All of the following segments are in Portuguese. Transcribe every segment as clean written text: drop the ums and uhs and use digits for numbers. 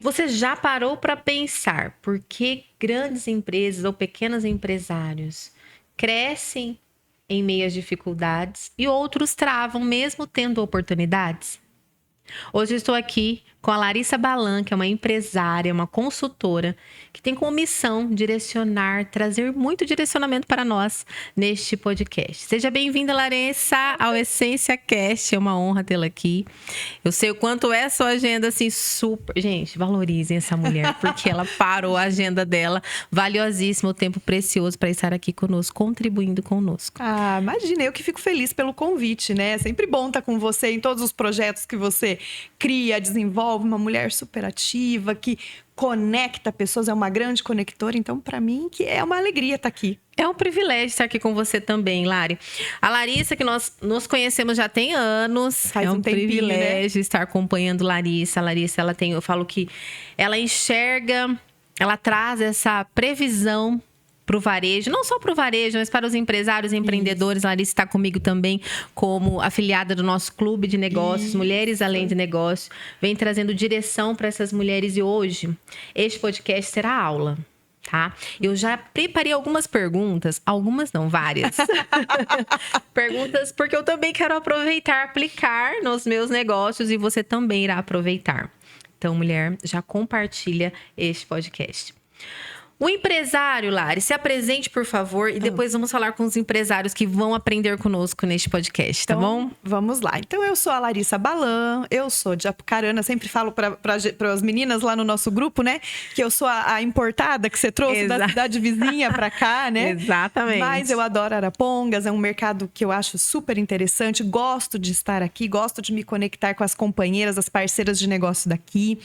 Você já parou para pensar por que grandes empresas ou pequenos empresários crescem em meio às dificuldades e outros travam mesmo tendo oportunidades? Hoje eu estou aqui com a Larissa Balan, que é uma empresária, uma consultora, que tem como missão direcionar, trazer muito direcionamento para nós neste podcast. Seja bem-vinda, Larissa, ao Essência Cast. É uma honra tê-la aqui. Eu sei o quanto é a sua agenda, assim, super... Gente, valorizem essa mulher, porque ela parou a agenda dela, valiosíssimo, o tempo precioso para estar aqui conosco, contribuindo conosco. Ah, imagina, eu que fico feliz pelo convite, né? É sempre bom estar com você em todos os projetos que você cria, desenvolve, uma mulher super ativa, que conecta pessoas, é uma grande conectora. Então, para mim, que é uma alegria estar aqui. É um privilégio estar aqui com você também, Lari. A Larissa, que nós nos conhecemos já tem anos. Faz um tempinho, privilégio, né? estar acompanhando Larissa. A Larissa, ela tem, eu falo que ela enxerga, ela traz essa previsão para o varejo, não só para o varejo, mas para os empresários e empreendedores. A Larissa está comigo também como afiliada do nosso clube de negócios, Mulheres Além de Negócios. Vem trazendo direção para essas mulheres e hoje este podcast será aula. Tá? Eu já preparei algumas perguntas, algumas não, várias. Perguntas porque eu também quero aproveitar, aplicar nos meus negócios e você também irá aproveitar. Então, mulher, já compartilha este podcast. O empresário, Lari, se apresente, por favor, e depois vamos falar com os empresários que vão aprender conosco neste podcast, tá bom? Vamos lá. Então, eu sou a Larissa Balan, eu sou de Apucarana, sempre falo para as meninas lá no nosso grupo, né? Que eu sou a importada que você trouxe da cidade vizinha para cá, né? Exatamente. Mas eu adoro Arapongas, é um mercado que eu acho super interessante, gosto de estar aqui, gosto de me conectar com as companheiras, as parceiras de negócio daqui,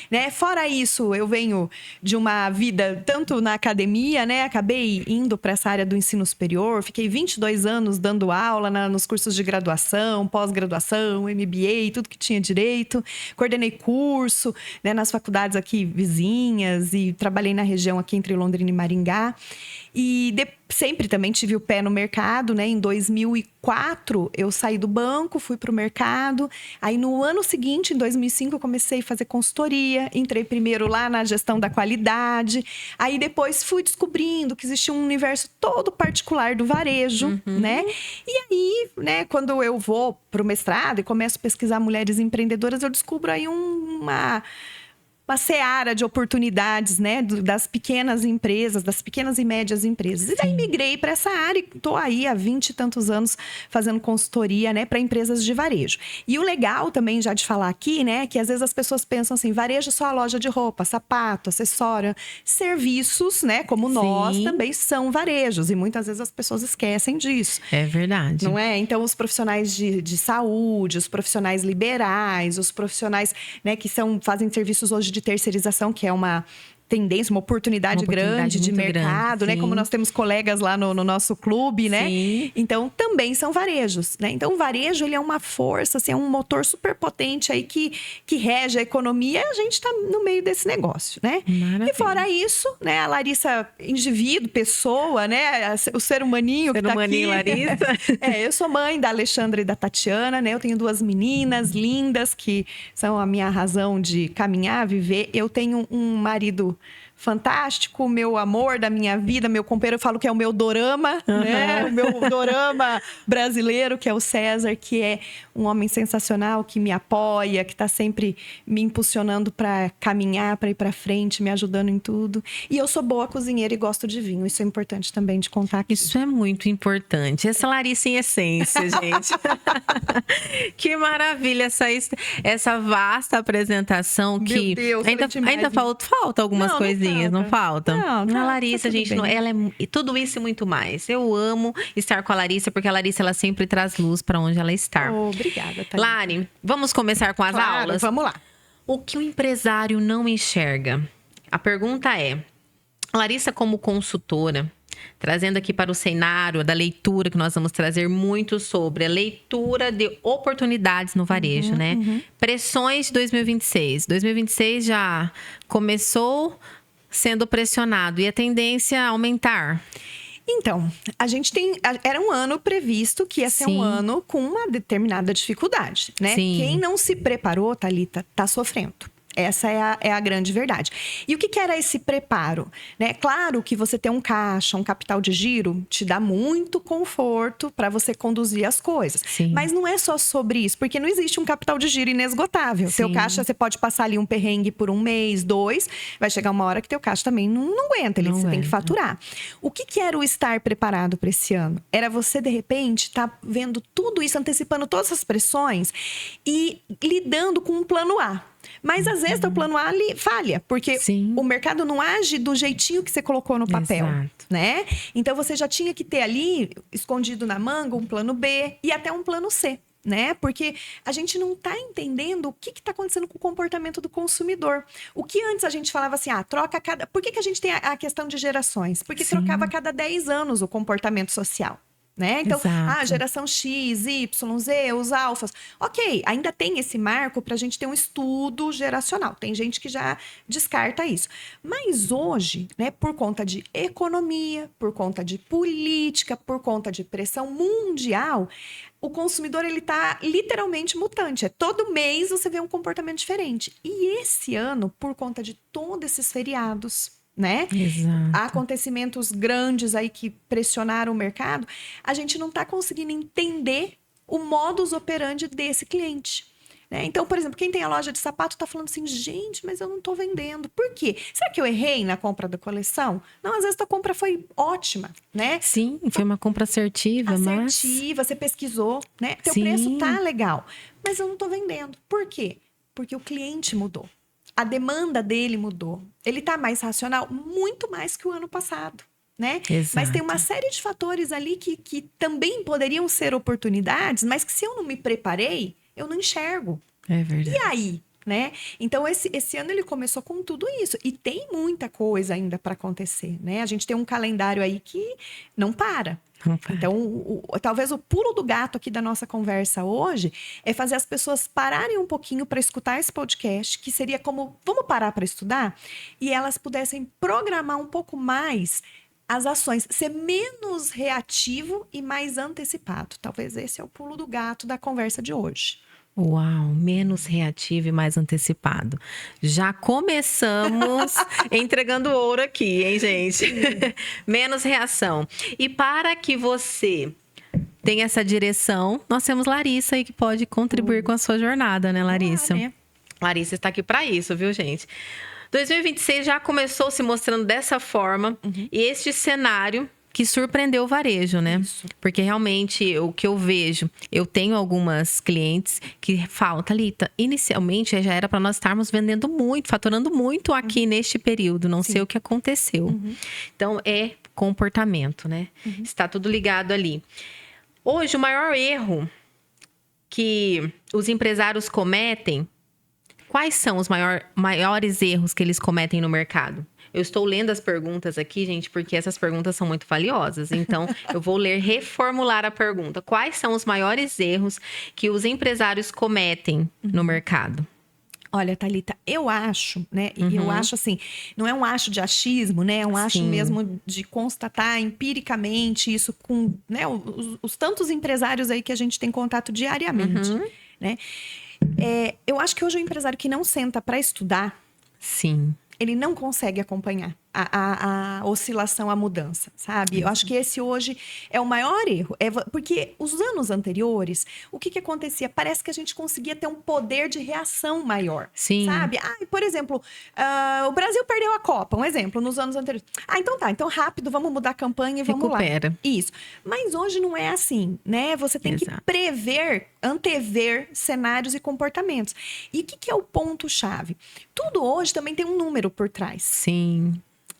né? Fora isso, eu venho de uma vida tanto na academia, né? Acabei indo para essa área do ensino superior. Fiquei 22 anos dando aula nos cursos de graduação, pós-graduação, MBA, tudo que tinha direito. Coordenei curso, né, nas faculdades aqui vizinhas e trabalhei na região aqui entre Londrina e Maringá. E sempre também tive o pé no mercado, né? Em 2004, eu saí do banco, fui para o mercado. Aí, no ano seguinte, em 2005, eu comecei a fazer consultoria. Entrei primeiro lá na gestão da qualidade. Aí, depois, fui descobrindo que existia um universo todo particular do varejo, né? E aí, né, quando eu vou para o mestrado e começo a pesquisar mulheres empreendedoras, eu descubro aí uma seara de oportunidades, né, das pequenas empresas, das pequenas e médias empresas. E daí migrei para essa área e estou aí há 20 e tantos anos fazendo consultoria, né, para empresas de varejo. E o legal também já de falar aqui, né, que às vezes as pessoas pensam assim, varejo é só a loja de roupa, sapato, acessório, serviços, né, como nós também são varejos e muitas vezes as pessoas esquecem disso. É verdade. Não é? Então, os profissionais de saúde, os profissionais liberais, os profissionais, né, que fazem serviços hoje de terceirização, que é uma tendência, uma oportunidade grande de mercado, né? Como nós temos colegas lá no nosso clube, né? Sim. Então, também são varejos, né? Então, o varejo, ele é uma força, assim, é um motor super potente aí que rege a economia e a gente está no meio desse negócio, né? Maravilha. E fora isso, né? A Larissa, indivíduo, pessoa, né? O ser humaninho que tá aqui. Ser humaninho, Larissa. Eu sou mãe da Alexandra e da Tatiana, né? Eu tenho 2 meninas lindas que são a minha razão de caminhar, viver. Eu tenho um marido fantástico, meu amor da minha vida, meu companheiro, eu falo que é o meu dorama, né? O meu dorama brasileiro, que é o César, que é um homem sensacional, que me apoia, que está sempre me impulsionando para caminhar, para ir para frente, me ajudando em tudo. E eu sou boa cozinheira e gosto de vinho. Isso é importante também de contar aqui. Isso é muito importante. Essa Larissa em essência, gente. Que maravilha essa vasta apresentação que Meu Deus, ainda falta algumas coisinhas. Não falta? Não, a Larissa, gente, ela é tudo isso e muito mais. Eu amo estar com a Larissa, porque a Larissa, ela sempre traz luz para onde ela está. Obrigada, Thalita. Lari, vamos começar com as aulas? Vamos lá. O que o empresário não enxerga? A pergunta é, Larissa, como consultora, trazendo aqui para o cenário da leitura, que nós vamos trazer muito sobre a leitura de oportunidades no varejo, né? Pressões de 2026. 2026 já começou sendo pressionado e a tendência a aumentar. Então, a gente era um ano previsto que ia ser um ano com uma determinada dificuldade, né? Sim. Quem não se preparou, Thalita, tá sofrendo. Essa é a grande verdade. E o que era esse preparo? Né? Claro que você ter um caixa, um capital de giro, te dá muito conforto para você conduzir as coisas. Sim. Mas não é só sobre isso, porque não existe um capital de giro inesgotável. Sim. Teu caixa, você pode passar ali um perrengue por 1 mês, 2, vai chegar uma hora que teu caixa também não aguenta, você tem que faturar. O que era o estar preparado para esse ano? Era você, de repente, estar vendo tudo isso, antecipando todas as pressões e lidando com um plano A. Mas às vezes o plano A falha, porque o mercado não age do jeitinho que você colocou no papel, né? Então você já tinha que ter ali, escondido na manga, um plano B e até um plano C. Né? Porque a gente não está entendendo o que está acontecendo com o comportamento do consumidor. O que antes a gente falava assim, troca a cada... Por que a gente tem a questão de gerações? Porque trocava a cada 10 anos o comportamento social. Né? Então, geração X, Y, Z, os alfas. Ok, ainda tem esse marco para a gente ter um estudo geracional. Tem gente que já descarta isso. Mas hoje, né, por conta de economia, por conta de política, por conta de pressão mundial, o consumidor ele está literalmente mutante. Todo mês você vê um comportamento diferente. E esse ano, por conta de todos esses feriados, né? Exato. Acontecimentos grandes aí que pressionaram o mercado, a gente não está conseguindo entender o modus operandi desse cliente. Né? Então, por exemplo, quem tem a loja de sapato está falando assim, gente, mas eu não estou vendendo. Por quê? Será que eu errei na compra da coleção? Não, às vezes a compra foi ótima, né? Sim, foi uma compra assertiva, você pesquisou, né? Teu preço tá legal, mas eu não estou vendendo. Por quê? Porque o cliente mudou. A demanda dele mudou. Ele está mais racional, muito mais que o ano passado, né? Exato. Mas tem uma série de fatores ali que também poderiam ser oportunidades, mas que se eu não me preparei, eu não enxergo. É verdade. E aí, né? Então, esse ano ele começou com tudo isso. E tem muita coisa ainda para acontecer, né? A gente tem um calendário aí que não para. Então, talvez o pulo do gato aqui da nossa conversa hoje é fazer as pessoas pararem um pouquinho para escutar esse podcast, que seria como, vamos parar para estudar? E elas pudessem programar um pouco mais as ações, ser menos reativo e mais antecipado. Talvez esse é o pulo do gato da conversa de hoje. Uau, menos reativo e mais antecipado. Já começamos entregando ouro aqui, hein, gente? Menos reação. E para que você tenha essa direção, nós temos Larissa aí que pode contribuir com a sua jornada, né, Larissa? Né? Larissa está aqui para isso, viu, gente? 2026 já começou se mostrando dessa forma e este cenário que surpreendeu o varejo, né? Isso. Porque realmente o que eu vejo, eu tenho algumas clientes que falam, Thalita, inicialmente já era para nós estarmos vendendo muito, faturando muito aqui neste período, não sei o que aconteceu. Então é comportamento, né? Está tudo ligado ali. Hoje o maior erro que os empresários cometem, quais são os maiores erros que eles cometem no mercado? Eu estou lendo as perguntas aqui, gente, porque essas perguntas são muito valiosas. Então, eu vou reformular a pergunta. Quais são os maiores erros que os empresários cometem no mercado? Olha, Thalita, eu acho, né? E eu acho assim, não é um acho de achismo, né? É um acho mesmo de constatar empiricamente isso com, né, os tantos empresários aí que a gente tem contato diariamente, né? Eu acho que hoje o empresário que não senta para estudar, ele não consegue acompanhar a oscilação, a mudança, sabe? Eu acho que esse hoje é o maior erro. Porque os anos anteriores, o que acontecia? Parece que a gente conseguia ter um poder de reação maior, sabe? Por exemplo, o Brasil perdeu a Copa, um exemplo, nos anos anteriores. Então tá, então rápido, vamos mudar a campanha e vamos lá. Isso. Mas hoje não é assim, né? Você tem que prever, antever cenários e comportamentos. E o que é o ponto-chave? Tudo hoje também tem um número por trás.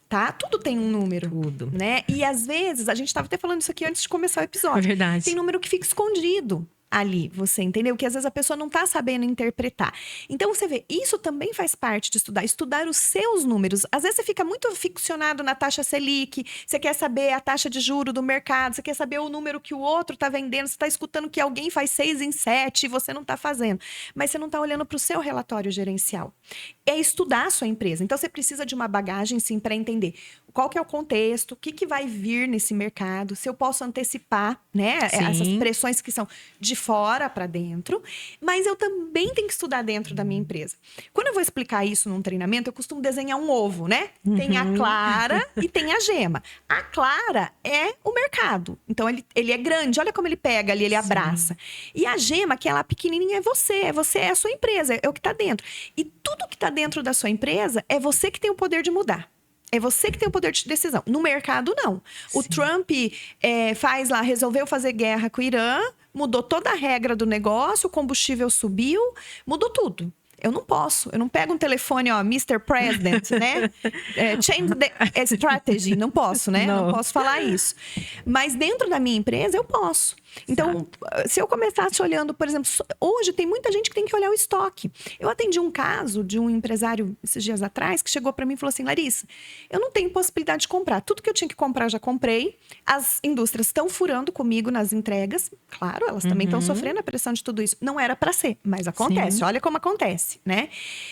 Tá? Tudo tem um número. Tudo. Né? E às vezes, a gente estava até falando isso aqui antes de começar o episódio. É verdade. Tem número que fica escondido ali, você entendeu? Que às vezes a pessoa não tá sabendo interpretar. Então, você vê, isso também faz parte de estudar os seus números. Às vezes você fica muito ficcionado na taxa Selic, você quer saber a taxa de juro do mercado, você quer saber o número que o outro tá vendendo, você tá escutando que alguém faz 6 em 7 e você não tá fazendo. Mas você não tá olhando para o seu relatório gerencial. É estudar a sua empresa. Então, você precisa de uma bagagem, sim, para entender qual que é o contexto, o que vai vir nesse mercado, se eu posso antecipar, né? Sim. Essas pressões que são de fora para dentro, mas eu também tenho que estudar dentro da minha empresa. Quando eu vou explicar isso num treinamento, eu costumo desenhar um ovo, né? Tem a clara e tem a gema. A clara é o mercado. Então, ele é grande, olha como ele pega ali, ele abraça. E a gema, que é lá pequenininha, é você é a sua empresa, é o que está dentro. E tudo que está dentro da sua empresa é você que tem o poder de mudar. É você que tem o poder de decisão. No mercado, não. O Trump resolveu fazer guerra com o Irã, mudou toda a regra do negócio, o combustível subiu, mudou tudo. Eu não posso. Eu não pego um telefone, ó, Mr. President, né? Change the strategy. Não posso, né? Não posso falar isso. Mas dentro da minha empresa, eu posso. Então, se eu começasse olhando, por exemplo, hoje tem muita gente que tem que olhar o estoque. Eu atendi um caso de um empresário esses dias atrás que chegou para mim e falou assim: Larissa, eu não tenho possibilidade de comprar. Tudo que eu tinha que comprar, eu já comprei. As indústrias estão furando comigo nas entregas. Claro, elas também estão sofrendo a pressão de tudo isso. Não era para ser, mas acontece. Olha como acontece, né?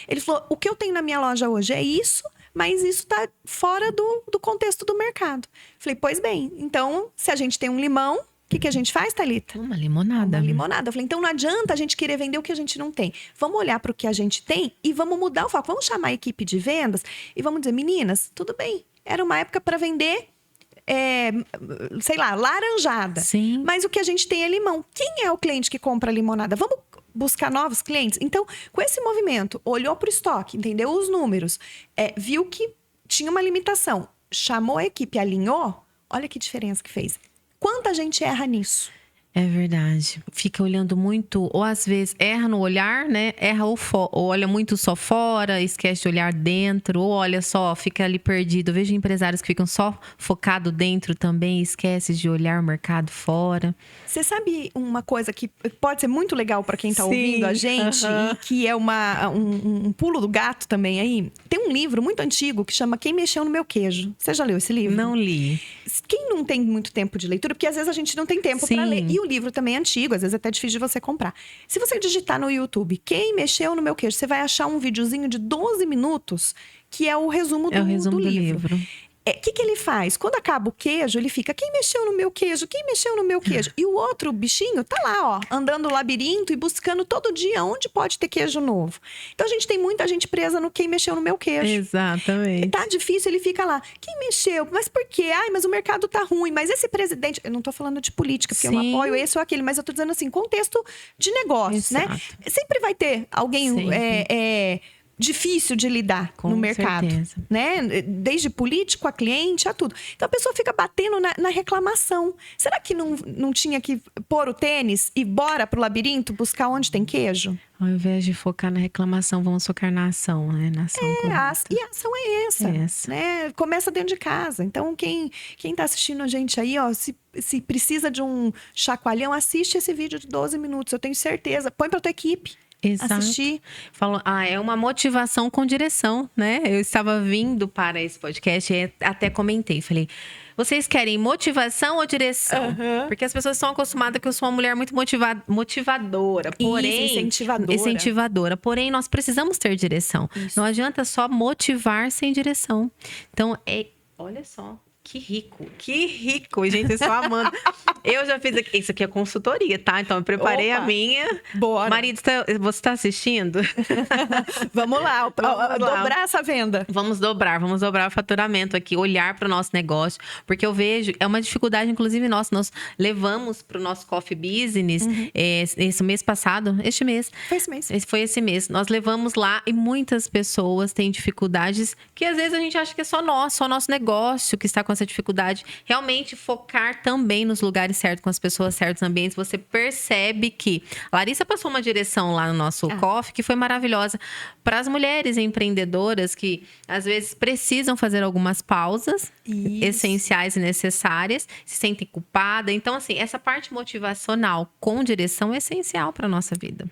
Ele falou: o que eu tenho na minha loja hoje é isso, mas isso está fora do contexto do mercado. Falei: pois bem, então, se a gente tem um limão, o que a gente faz, Thalita? Uma limonada. Uma limonada. Eu falei: então não adianta a gente querer vender o que a gente não tem. Vamos olhar para o que a gente tem e vamos mudar o foco. Vamos chamar a equipe de vendas e vamos dizer: meninas, tudo bem. Era uma época para vender, sei lá, laranjada. Sim. Mas o que a gente tem é limão. Quem é o cliente que compra limonada? Vamos buscar novos clientes? Então, com esse movimento, olhou para o estoque, entendeu os números, viu que tinha uma limitação, chamou a equipe, alinhou, olha que diferença que fez. Quanta gente erra nisso? É verdade. Fica olhando muito, ou às vezes erra no olhar, né? Erra ou olha muito só fora, esquece de olhar dentro, ou olha só, fica ali perdido. Eu vejo empresários que ficam só focado dentro também, esquece de olhar o mercado fora. Você sabe uma coisa que pode ser muito legal para quem está ouvindo a gente, e que é um pulo do gato também aí? Tem um livro muito antigo que chama Quem Mexeu no Meu Queijo. Você já leu esse livro? Não li. Quem não tem muito tempo de leitura, porque às vezes a gente não tem tempo para ler. E o livro também é antigo, às vezes é até difícil de você comprar. Se você digitar no YouTube, Quem Mexeu no Meu Queijo, você vai achar um videozinho de 12 minutos, que é o resumo do livro. O que ele faz? Quando acaba o queijo, ele fica: quem mexeu no meu queijo? Quem mexeu no meu queijo? E o outro bichinho tá lá, ó, andando no labirinto e buscando todo dia onde pode ter queijo novo. Então, a gente tem muita gente presa no quem mexeu no meu queijo. Exatamente. Tá difícil, ele fica lá: quem mexeu? Mas por quê? Ai, mas o mercado tá ruim. Mas esse presidente... Eu não tô falando de política, porque eu não apoio esse ou aquele. Mas eu tô dizendo assim, contexto de negócios, né? Sempre vai ter alguém... difícil de lidar no mercado, né? Desde político a cliente, a tudo. Então a pessoa fica batendo na reclamação. Será que não tinha que pôr o tênis e bora pro labirinto buscar onde tem queijo? Ao invés de focar na reclamação, vamos focar na ação, né? Na ação e a ação é essa. Né? Começa dentro de casa. Então, quem tá assistindo a gente aí, ó, se precisa de um chacoalhão, assiste esse vídeo de 12 minutos. Eu tenho certeza. Põe pra tua equipe. Exato. Assistir. É uma motivação com direção, né? Eu estava vindo para esse podcast e até comentei, falei: vocês querem motivação ou direção? Porque as pessoas estão acostumadas que eu sou uma mulher muito motivadora, porém... Incentivadora. Porém, nós precisamos ter direção. Isso. Não adianta só motivar sem direção. Então, olha só. Que rico, gente, eu estou amando. Eu já fiz aqui, isso aqui é consultoria, tá? Então eu preparei a minha. Bora. Marido, você está assistindo? Vamos lá, dobrar essa venda. Vamos dobrar o faturamento aqui, olhar para o nosso negócio, porque eu vejo, é uma dificuldade, inclusive, nós levamos para o nosso Coffee Business esse mês passado, este mês. Foi esse mês. Nós levamos lá e muitas pessoas têm dificuldades que às vezes a gente acha que é só nosso negócio que está com essa dificuldade. Realmente focar também nos lugares certos, com as pessoas certas, ambientes. Você percebe que a Larissa passou uma direção lá no nosso coffee que foi maravilhosa para as mulheres empreendedoras que às vezes precisam fazer algumas pausas essenciais e necessárias, se sentem culpadas. Então, assim, essa parte motivacional com direção é essencial para a nossa vida.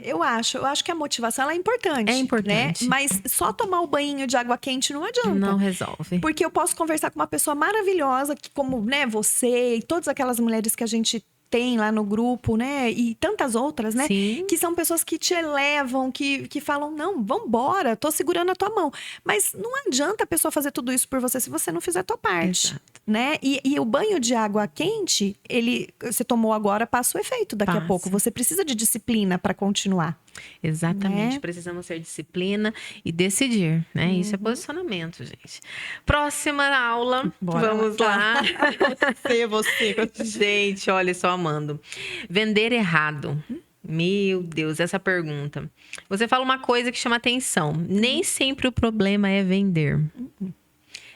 Eu acho que a motivação ela é importante. É importante. Né? Mas só tomar o banho de água quente não adianta. Não resolve. Porque eu posso conversar com uma pessoa maravilhosa, que como, né, você e todas aquelas mulheres que a gente tem lá no grupo, né? E tantas outras, né? Sim. Que são pessoas que te elevam, que falam, não, vambora, tô segurando a tua mão. Mas não adianta a pessoa fazer tudo isso por você se você não fizer a tua parte. Exato. Né? E o banho de água quente, você tomou agora, passa o efeito daqui a Passa. pouco. Você precisa de disciplina para continuar. Exatamente. Né? Precisamos ter disciplina e decidir, né? Isso é posicionamento, gente. Próxima aula. Bora Vamos lá. Você. Gente, olha só, amando. Vender errado. Meu Deus, essa pergunta. Você fala uma coisa que chama atenção. Nem sempre o problema é vender.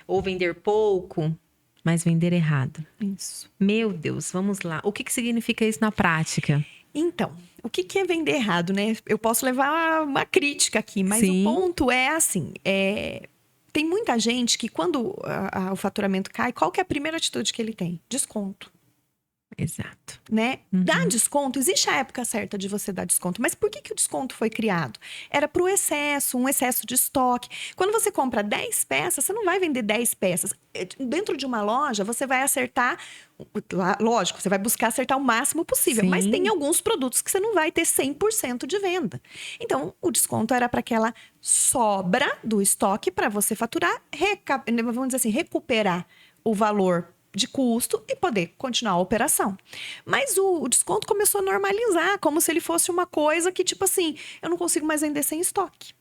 Ou vender pouco, mas vender errado. Isso. Meu Deus, vamos lá. O que significa isso na prática? Então, o que é vender errado, né? Eu posso levar uma crítica aqui, mas Sim. o ponto é assim, tem muita gente que quando o faturamento cai, qual que é a primeira atitude que ele tem? Desconto. Exato. Né? Dar desconto, existe a época certa de você dar desconto, mas por que o desconto foi criado? Era para o excesso, um excesso de estoque. Quando você compra 10 peças, você não vai vender 10 peças. Dentro de uma loja, você vai acertar, lógico, você vai buscar acertar o máximo possível, Sim. mas tem alguns produtos que você não vai ter 100% de venda. Então, o desconto era para aquela sobra do estoque para você faturar, vamos dizer assim, recuperar o valor de custo e poder continuar a operação. Mas o desconto começou a normalizar, como se ele fosse uma coisa que, tipo assim, eu não consigo mais vender sem estoque.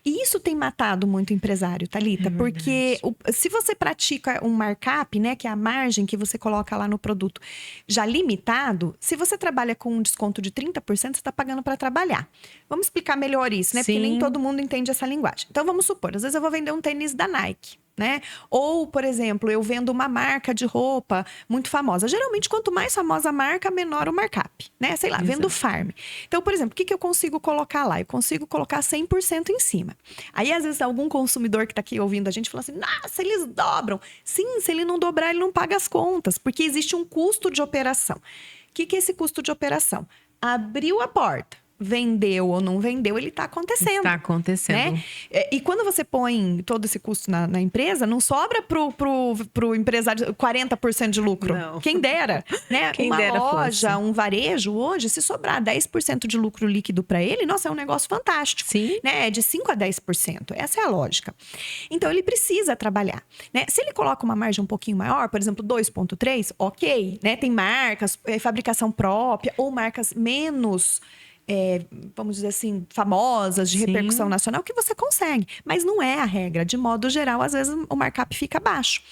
E isso tem matado muito o empresário, Thalita, porque se você pratica um markup, né, que é a margem que você coloca lá no produto, já limitado, se você trabalha com um desconto de 30%, você está pagando para trabalhar. Vamos explicar melhor isso, né? Sim. Porque nem todo mundo entende essa linguagem. Então, vamos supor, às vezes eu vou vender um tênis da Nike. Né? Ou, por exemplo, eu vendo uma marca de roupa muito famosa. Geralmente, quanto mais famosa a marca, menor o markup, né? Sei lá, Exato. vendo Farm. Então, por exemplo, o que eu consigo colocar lá? Eu consigo colocar 100% em cima. Aí, às vezes, algum consumidor que está aqui ouvindo a gente fala assim, nossa, eles dobram. Sim, se ele não dobrar, ele não paga as contas, porque existe um custo de operação. O que é esse custo de operação? Abriu a porta. Vendeu ou não vendeu, ele está acontecendo. Está acontecendo. Né? E quando você põe todo esse custo na empresa, não sobra pro empresário 40% de lucro. Não. Quem dera. Né? Quem uma dera loja, fosse. um varejo, hoje, se sobrar 10% de lucro líquido para ele, nossa, é um negócio fantástico. Sim. Né? É de 5% a 10%. Essa é a lógica. Então, ele precisa trabalhar. Né? Se ele coloca uma margem um pouquinho maior, por exemplo, 2,3%, ok. Né? Tem marcas, fabricação própria ou marcas menos... vamos dizer assim, famosas, de Sim. repercussão nacional, que você consegue. Mas não é a regra. De modo geral, às vezes o markup fica baixo.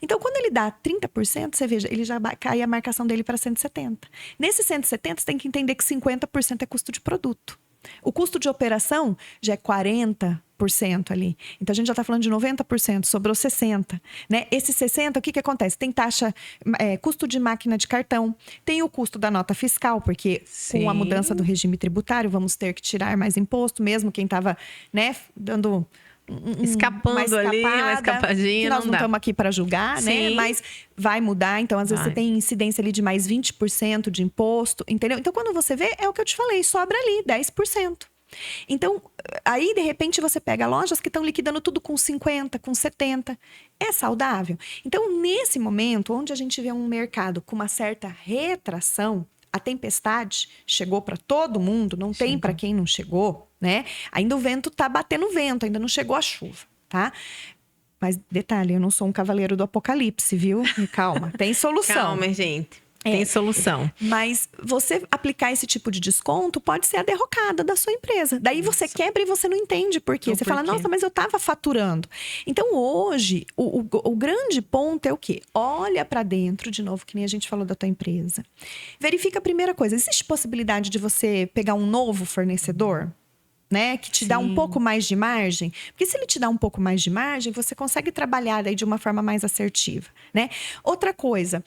Então, quando ele dá 30%, você veja, ele já cai a marcação dele para 170. Nesse 170, você tem que entender que 50% é custo de produto. O custo de operação já é 40% ali. Então, a gente já está falando de 90%, sobrou 60%. Né? Esse 60%, o que acontece? Tem taxa, custo de máquina de cartão, tem o custo da nota fiscal, porque com a Sim. mudança do regime tributário, vamos ter que tirar mais imposto, mesmo quem estava, né, dando... Escapando ali, uma escapadinha, que nós não dá. estamos aqui para julgar, né? Sim. Mas vai mudar. Então, às vezes, Vai. você tem incidência ali de mais 20% de imposto, entendeu? Então, quando você vê, é o que eu te falei, sobra ali 10%. Então, aí, de repente, você pega lojas que estão liquidando tudo com 50%, com 70%. É saudável? Então, nesse momento, onde a gente vê um mercado com uma certa retração, a tempestade chegou para todo mundo, não tem para quem não chegou, né? Ainda o vento tá batendo vento, ainda não chegou a chuva, tá? Mas detalhe, eu não sou um cavaleiro do apocalipse, viu? Calma, tem solução. Calma, gente. Tem solução. Mas você aplicar esse tipo de desconto pode ser a derrocada da sua empresa. Daí você quebra e você não entende por quê. O Você fala, porquê. nossa, mas eu estava faturando. Então, hoje, o grande ponto é o quê? Olha para dentro, de novo, que nem a gente falou da tua empresa. Verifica a primeira coisa. Existe possibilidade de você pegar um novo fornecedor? Né, que te dá um Sim. pouco mais de margem, porque se ele te dá um pouco mais de margem, você consegue trabalhar daí de uma forma mais assertiva, né? Outra coisa,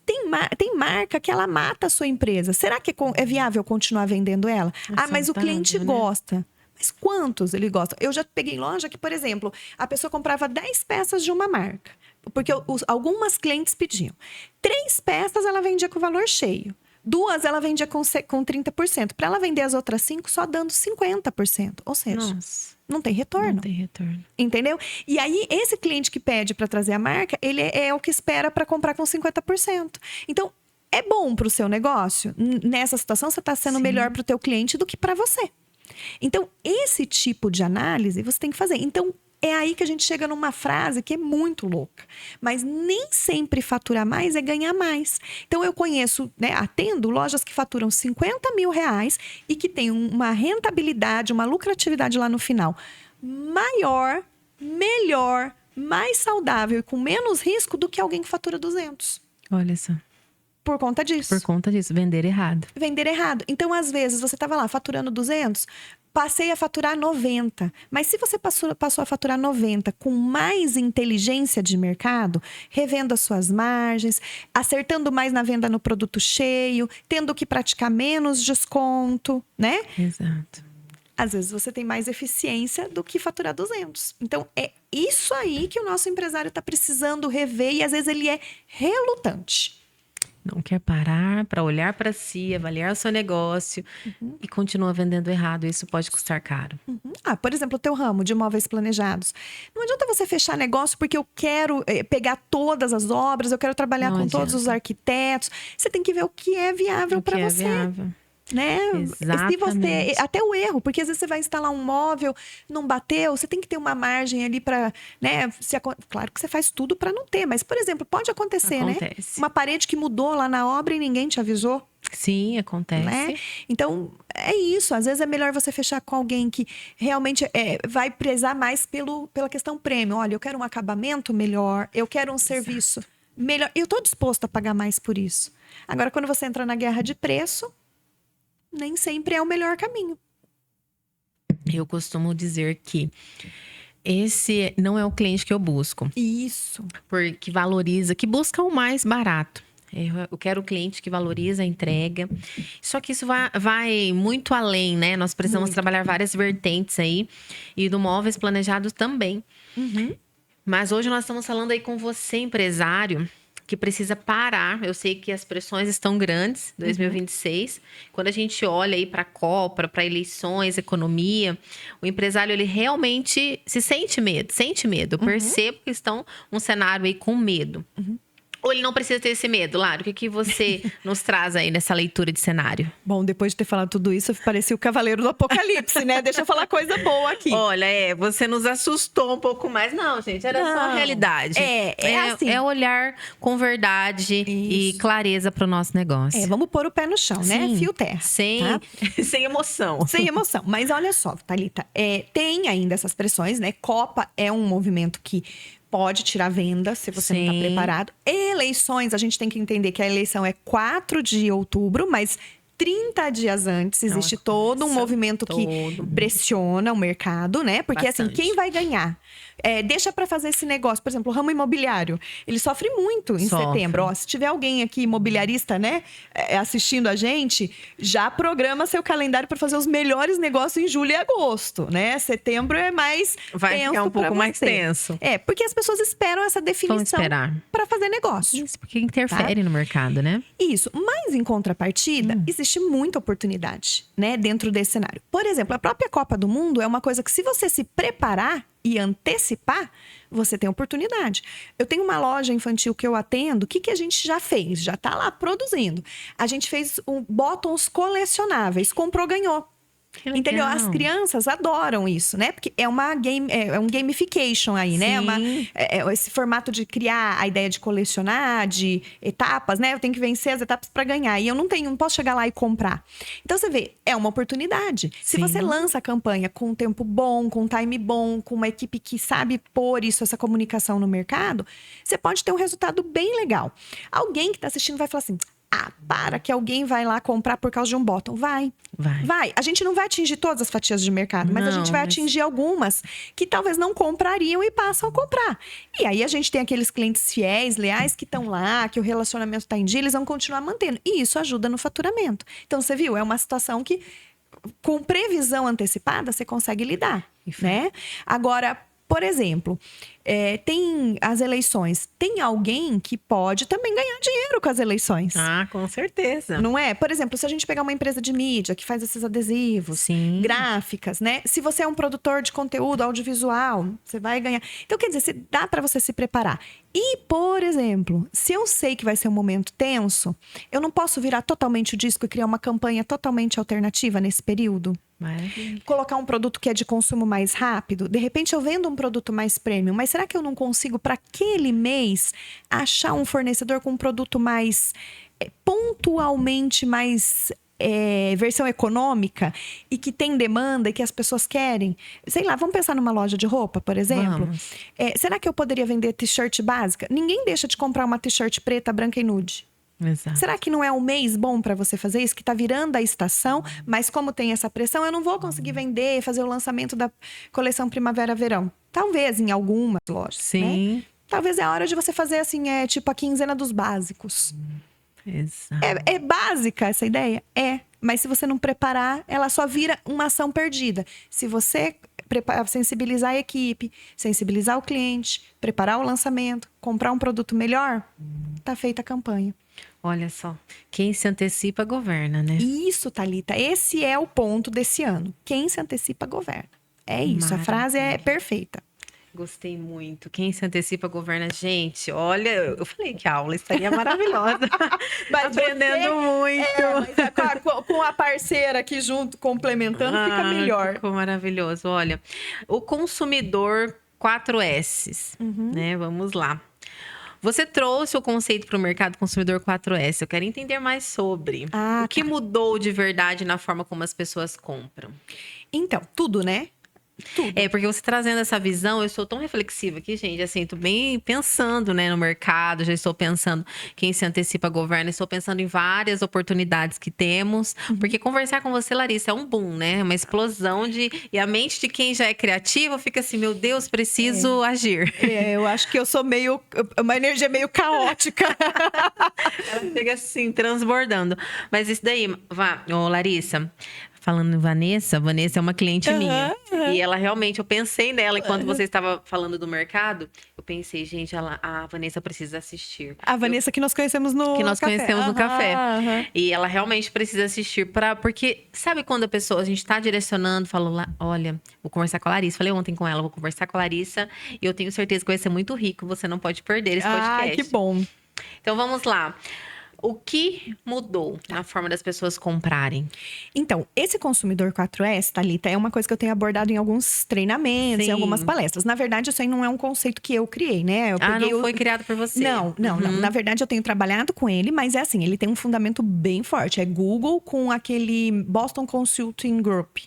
tem marca que ela mata a sua empresa. Será que é viável continuar vendendo ela? Mas o cliente né? gosta. Mas quantos ele gosta? Eu já peguei loja que, por exemplo, a pessoa comprava 10 peças de uma marca, porque algumas clientes pediam. 3 peças ela vendia com o valor cheio. 2 ela vendia com 30%. Para ela vender as outras 5, só dando 50%. Ou seja, Nossa, não tem retorno. não tem retorno. Entendeu? E aí, esse cliente que pede para trazer a marca, ele é o que espera para comprar com 50%. Então, é bom para o seu negócio? Nessa situação, você está sendo melhor para o teu cliente do que para você. Então, esse tipo de análise você tem que fazer. Então, é aí que a gente chega numa frase que é muito louca. Mas nem sempre faturar mais é ganhar mais. Então, eu conheço, né, atendo lojas que faturam 50 mil reais e que tem uma rentabilidade, uma lucratividade lá no final maior, melhor, mais saudável e com menos risco do que alguém que fatura 200. Olha só. Por conta disso. Por conta disso, vender errado. Vender errado. Então, às vezes, você estava lá faturando 200, passei a faturar 90. Mas se você passou a faturar 90 com mais inteligência de mercado, revendo as suas margens, acertando mais na venda no produto cheio, tendo que praticar menos desconto, né? Exato. Às vezes você tem mais eficiência do que faturar 200. Então, é isso aí que o nosso empresário está precisando rever e às vezes ele é relutante. Não quer parar para olhar para si, avaliar o seu negócio e continua vendendo errado. Isso pode custar caro. Por exemplo, o teu ramo de imóveis planejados. Não adianta você fechar negócio porque eu quero pegar todas as obras, eu quero trabalhar com todos os arquitetos. Você tem que ver o que é viável para você. Viável. Né? Exatamente. Se você, até o erro, porque às vezes você vai instalar um móvel, não bateu, você tem que ter uma margem ali para, né? Claro que você faz tudo para não ter, mas, por exemplo, pode acontecer, né? Uma parede que mudou lá na obra e ninguém te avisou. Sim, acontece. Né? Então, é isso. Às vezes é melhor você fechar com alguém que realmente vai prezar mais pela questão prêmio. Olha, eu quero um acabamento melhor, eu quero um serviço melhor. Eu estou disposto a pagar mais por isso. Agora, quando você entra na guerra de preço, nem sempre é o melhor caminho. Eu costumo dizer que esse não é o cliente que eu busco. Isso. Porque valoriza, que busca o mais barato. Eu quero o cliente que valoriza a entrega. Só que isso vai muito além, né? Nós precisamos trabalhar várias vertentes aí. E do móveis planejados também. Mas hoje nós estamos falando aí com você, empresário, que precisa parar. Eu sei que as pressões estão grandes, 2026. Quando a gente olha aí para a Copa, para eleições, economia, o empresário, ele realmente sente medo. Eu percebo que estão um cenário aí com medo. Ou ele não precisa ter esse medo? Lara, o que você nos traz aí nessa leitura de cenário? Bom, depois de ter falado tudo isso, eu parecia o cavaleiro do apocalipse, né? Deixa eu falar coisa boa aqui. Olha, você nos assustou um pouco mais. Não, gente, era só a realidade. Assim. É olhar com verdade e clareza para o nosso negócio. Vamos pôr o pé no chão, né? Fio terra. Sem emoção. Sem emoção. Mas olha só, Thalita, tem ainda essas pressões, né? Copa é um movimento que pode tirar venda se você não está preparado. Eleições, a gente tem que entender que a eleição é 4 de outubro, mas 30 dias antes existe todo um movimento que pressiona o mercado, né? Porque assim, quem vai ganhar? Deixa para fazer esse negócio. Por exemplo, o ramo imobiliário, ele sofre muito em setembro. Se tiver alguém aqui imobiliarista, né, assistindo a gente, já programa seu calendário para fazer os melhores negócios em julho e agosto, né? Setembro é mais vai tenso, ficar um pouco mais tenso. Porque as pessoas esperam essa definição para fazer negócio. Isso, porque interfere no mercado, né? Isso. Mas, em contrapartida, existe muita oportunidade, né, dentro desse cenário. Por exemplo, a própria Copa do Mundo é uma coisa que, se você se preparar e antecipar, você tem oportunidade. Eu tenho uma loja infantil que eu atendo. O que a gente já fez? Já está lá produzindo. A gente fez bottoms colecionáveis. Comprou, ganhou. Entendeu? As crianças adoram isso, né? Porque é um gamification aí, né? Esse formato de criar a ideia de colecionar, de etapas, né? Eu tenho que vencer as etapas para ganhar. E eu não posso chegar lá e comprar. Então, você vê, é uma oportunidade. Se você lança a campanha com um tempo bom, com um time bom, com uma equipe que sabe pôr essa comunicação no mercado, você pode ter um resultado bem legal. Alguém que está assistindo vai falar assim: para que alguém vai lá comprar por causa de um bottom. Vai. A gente não vai atingir todas as fatias de mercado, mas a gente vai atingir algumas que talvez não comprariam e passam a comprar. E aí a gente tem aqueles clientes fiéis, leais, que estão lá, que o relacionamento está em dia, eles vão continuar mantendo. E isso ajuda no faturamento. Então, você viu, é uma situação que, com previsão antecipada, você consegue lidar, né? Agora, Por exemplo, tem as eleições. Tem alguém que pode também ganhar dinheiro com as eleições. Ah, com certeza. Não é? Por exemplo, se a gente pegar uma empresa de mídia que faz esses adesivos, Sim. gráficas, né? Se você é um produtor de conteúdo audiovisual, você vai ganhar. Então, quer dizer, dá para você se preparar. E, por exemplo, se eu sei que vai ser um momento tenso, eu não posso virar totalmente o disco e criar uma campanha totalmente alternativa nesse período? Maravilha. Colocar um produto que é de consumo mais rápido. De repente, eu vendo um produto mais premium, mas será que eu não consigo, para aquele mês, achar um fornecedor com um produto mais pontualmente mais versão econômica e que tem demanda e que as pessoas querem? Sei lá, vamos pensar numa loja de roupa, por exemplo. Será que eu poderia vender t-shirt básica? Ninguém deixa de comprar uma t-shirt preta, branca e nude. Exato. Será que não é um mês bom para você fazer isso? Que está virando a estação, mas como tem essa pressão, eu não vou conseguir vender, fazer o lançamento da coleção primavera-verão. Talvez em algumas lojas. Sim. Né? Talvez é a hora de você fazer assim, tipo a quinzena dos básicos. Exato. É básica essa ideia? É. Mas se você não preparar, ela só vira uma ação perdida. Se você sensibilizar a equipe, sensibilizar o cliente, preparar o lançamento, comprar um produto melhor, tá feita a campanha. Olha só, quem se antecipa governa, né? Isso, Thalita, esse é o ponto desse ano. Quem se antecipa governa. É isso, Maravilha. A frase é perfeita. Gostei muito. Quem se antecipa governa. Gente, olha, eu falei que a aula estaria maravilhosa. Aprendendo muito. Mas com a parceira aqui junto, complementando, fica melhor. Ficou maravilhoso. Olha, o consumidor 4S, né? Vamos lá. Você trouxe o conceito para o mercado consumidor 4S. Eu quero entender mais sobre. O que mudou de verdade na forma como as pessoas compram? Então, tudo, né? Tudo. Porque você trazendo essa visão, eu estou tão reflexiva aqui, gente. Assim, tô bem pensando, né, no mercado. Já estou pensando quem se antecipa governa. Estou pensando em várias oportunidades que temos. Porque conversar com você, Larissa, é um boom, né? Uma explosão de... E a mente de quem já é criativo fica assim, meu Deus, preciso agir. Eu acho que eu sou uma energia meio caótica. Ela chega assim, transbordando. Mas isso daí, Larissa... Falando em Vanessa é uma cliente minha. E ela realmente, eu pensei nela enquanto você estava falando do mercado. Eu pensei, gente, a Vanessa precisa assistir. A Vanessa que nós conhecemos no café. E ela realmente precisa assistir porque sabe quando a gente tá direcionando, fala, olha, vou conversar com a Larissa. Falei ontem com ela, vou conversar com a Larissa e eu tenho certeza que vai ser muito rico. Você não pode perder esse podcast. Que bom. Então vamos lá. O que mudou na forma das pessoas comprarem? Então, esse consumidor 4S, Thalita, é uma coisa que eu tenho abordado em alguns treinamentos, em algumas palestras. Na verdade, isso aí não é um conceito que eu criei, né? Não foi criado por você? Não. Na verdade, eu tenho trabalhado com ele, mas é assim, ele tem um fundamento bem forte. É Google com aquele Boston Consulting Group,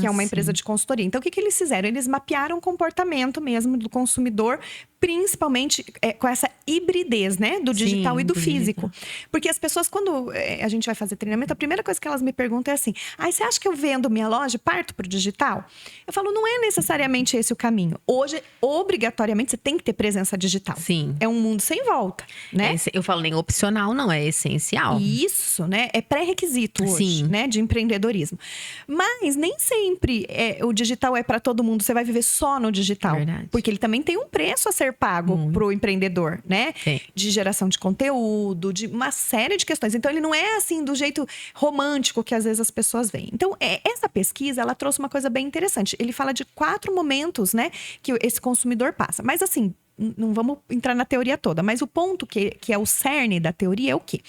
que é uma empresa de consultoria. Então, o que eles fizeram? Eles mapearam o comportamento mesmo do consumidor, principalmente com essa hibridez, né? Do digital e do físico. Porque as pessoas, quando a gente vai fazer treinamento, a primeira coisa que elas me perguntam é assim: você acha que eu vendo minha loja, parto pro digital? Eu falo, não é necessariamente esse o caminho. Hoje, obrigatoriamente, você tem que ter presença digital. Sim. É um mundo sem volta, né? Eu falo nem opcional, não, é essencial. Isso, né? É pré-requisito hoje, né? De empreendedorismo. Mas nem sempre o digital é para todo mundo. Você vai viver só no digital. Verdade. Porque ele também tem um preço a ser pago pro empreendedor, né? Sim. De geração de conteúdo, de uma série de questões. Então, ele não é assim do jeito romântico que às vezes as pessoas veem. Então, essa pesquisa, ela trouxe uma coisa bem interessante. Ele fala de 4 momentos, né? Que esse consumidor passa. Mas assim, não vamos entrar na teoria toda, mas o ponto que é o cerne da teoria é o quê?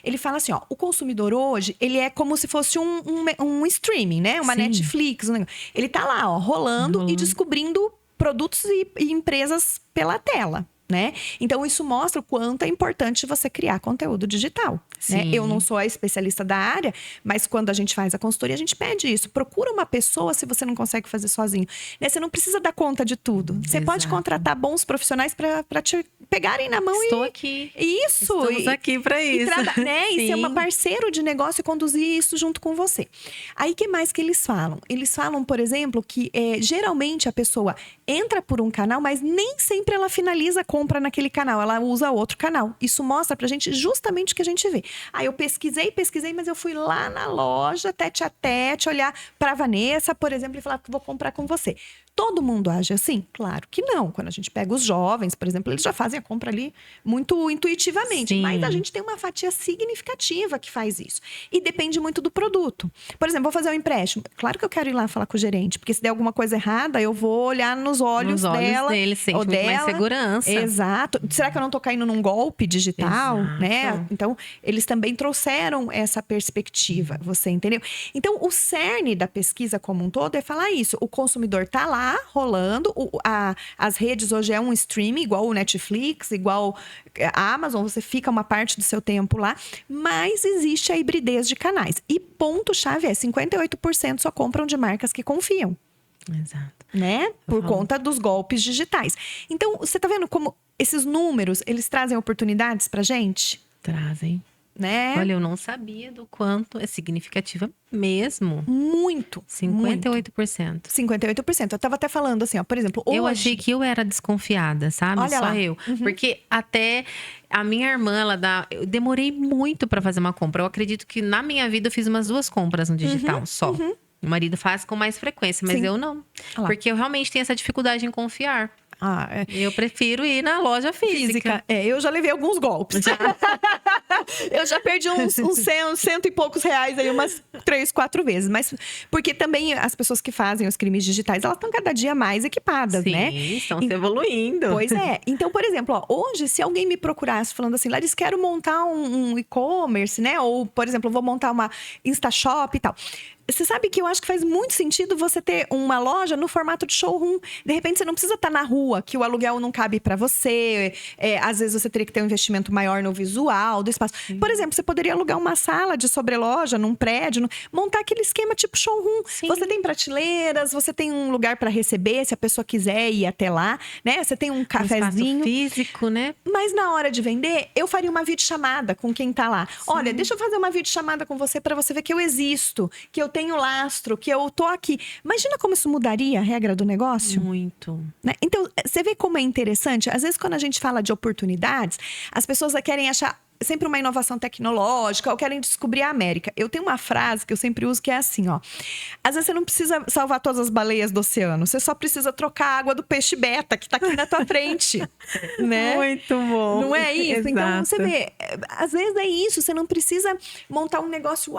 Ele fala assim, o consumidor hoje, ele é como se fosse um streaming, né? Uma Netflix. Ele tá lá, rolando e descobrindo produtos e empresas pela tela, né? Então, isso mostra o quanto é importante você criar conteúdo digital. Né? Eu não sou a especialista da área, mas quando a gente faz a consultoria, a gente pede isso. Procura uma pessoa se você não consegue fazer sozinho. Né? Você não precisa dar conta de tudo. Você pode contratar bons profissionais para te pegarem na mão. Estou aqui. Isso. Estamos aqui para isso. E ser uma parceiro de negócio e conduzir isso junto com você. Aí, o que mais que eles falam? Eles falam, por exemplo, que geralmente a pessoa entra por um canal, mas nem sempre ela finaliza a compra naquele canal. Ela usa outro canal. Isso mostra pra gente justamente o que a gente vê. Aí eu pesquisei, mas eu fui lá na loja, tete a tete, olhar pra Vanessa, por exemplo, e falar que vou comprar com você. todo mundo age assim? Claro que não. Quando a gente pega os jovens, por exemplo, eles já fazem a compra ali muito intuitivamente. Sim. Mas a gente tem uma fatia significativa que faz isso. E depende muito do produto. Por exemplo, vou fazer um empréstimo. Claro que eu quero ir lá falar com o gerente, porque se der alguma coisa errada, eu vou olhar nos olhos dela. Dele, sente ou muito dela. mais segurança. Exato. Será que eu não tô caindo num golpe digital? Exato. Né? Então, eles também trouxeram essa perspectiva, você entendeu? Então, o cerne da pesquisa como um todo é falar isso. O consumidor tá lá, rolando. As redes hoje é um streaming, igual o Netflix, igual a Amazon. Você fica uma parte do seu tempo lá. Mas existe a hibridez de canais. E ponto-chave é 58% só compram de marcas que confiam. Exato. Né? Por conta dos golpes digitais. Então, você tá vendo como esses números, eles trazem oportunidades pra gente? Trazem. Né? Olha, eu não sabia do quanto é significativa mesmo. Muito. 58%. 58%. Eu tava até falando assim, ó, por exemplo, hoje... Eu achei que eu era desconfiada, sabe? Olha Só lá. eu. Porque até a minha irmã, eu demorei muito pra fazer uma compra. Eu acredito que na minha vida eu fiz umas 2 compras no digital só. Meu marido faz com mais frequência, mas Sim. eu não. Olha lá. Porque eu realmente tenho essa dificuldade em confiar. É. Eu prefiro ir na loja física. Eu já levei alguns golpes. Eu já perdi uns 100 e poucos reais aí umas 3, 4 vezes. Mas porque também as pessoas que fazem os crimes digitais, elas estão cada dia mais equipadas, Sim, né? estão se evoluindo. Pois é. Então, por exemplo, ó, hoje, se alguém me procurasse falando assim, Larissa, quero montar um e-commerce, né? Ou, por exemplo, vou montar uma InstaShop e tal. Você sabe que eu acho que faz muito sentido você ter uma loja no formato de showroom. De repente, você não precisa estar na rua, que o aluguel não cabe para você. Às vezes, você teria que ter um investimento maior no visual do espaço. Por exemplo, você poderia alugar uma sala de sobreloja num prédio, montar aquele esquema tipo showroom. Sim. Você tem prateleiras, você tem um lugar para receber, se a pessoa quiser ir até lá, né? Você tem um cafezinho. Um físico, né? Mas na hora de vender, eu faria uma videochamada com quem tá lá. Sim. Olha, deixa eu fazer uma videochamada com você para você ver que eu existo, que eu tenho lastro, que eu tô aqui. Imagina como isso mudaria a regra do negócio? Muito. Né? Então, você vê como é interessante? Às vezes, quando a gente fala de oportunidades, as pessoas querem achar sempre uma inovação tecnológica ou querem descobrir a América. Eu tenho uma frase que eu sempre uso que é assim, ó. Às vezes você não precisa salvar todas as baleias do oceano, você só precisa trocar a água do peixe beta que tá aqui na tua frente, né? Muito bom. Não é isso? Exato. Então, você vê, às vezes é isso, você não precisa montar um negócio,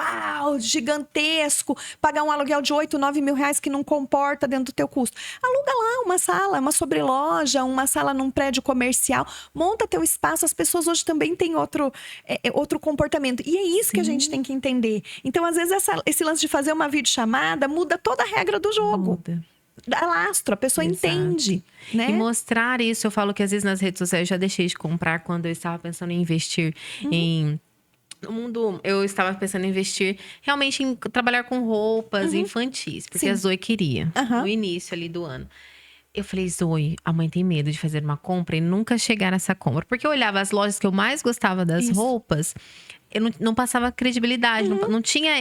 gigantesco, pagar um aluguel de 8, 9 mil reais que não comporta dentro do teu custo. Aluga lá uma sala, uma sobreloja, uma sala num prédio comercial, monta teu espaço. As pessoas hoje também têm outro comportamento. E é isso que a gente tem que entender. Então, às vezes, esse lance de fazer uma videochamada muda toda a regra do jogo. Muda. Dá lastro, a pessoa Exato. entende, né? E mostrar isso, eu falo que às vezes nas redes sociais eu já deixei de comprar quando eu estava pensando em investir no mundo. Eu estava pensando em investir realmente em trabalhar com roupas infantis, porque Sim. a Zoe queria, no início ali do ano. Eu falei, Zoe, a mãe tem medo de fazer uma compra e nunca chegar nessa compra. Porque eu olhava as lojas que eu mais gostava das roupas, eu não passava credibilidade, não tinha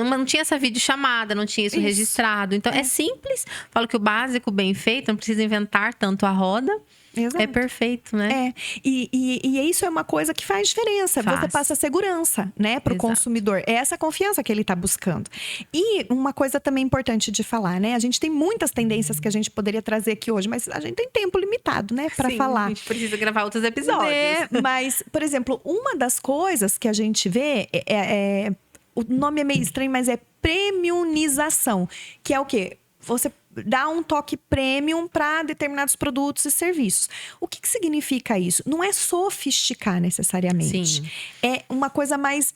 não tinha essa videochamada, não tinha isso registrado. Então, é simples. Falo que o básico bem feito, não precisa inventar tanto a roda. Exato. É perfeito, né? E isso é uma coisa que faz diferença. Faz. Você passa segurança, né, pro Exato. consumidor. É essa confiança que ele tá buscando. E uma coisa também importante de falar, né? A gente tem muitas tendências que a gente poderia trazer aqui hoje, mas a gente tem tempo limitado, né, para Sim, falar. A gente precisa gravar outros episódios. Mas, por exemplo, uma das coisas que a gente vê o nome é meio estranho, mas é premiumização, que é o quê? Você dá um toque premium para determinados produtos e serviços. O que significa isso? Não é sofisticar necessariamente. Sim. É uma coisa mais,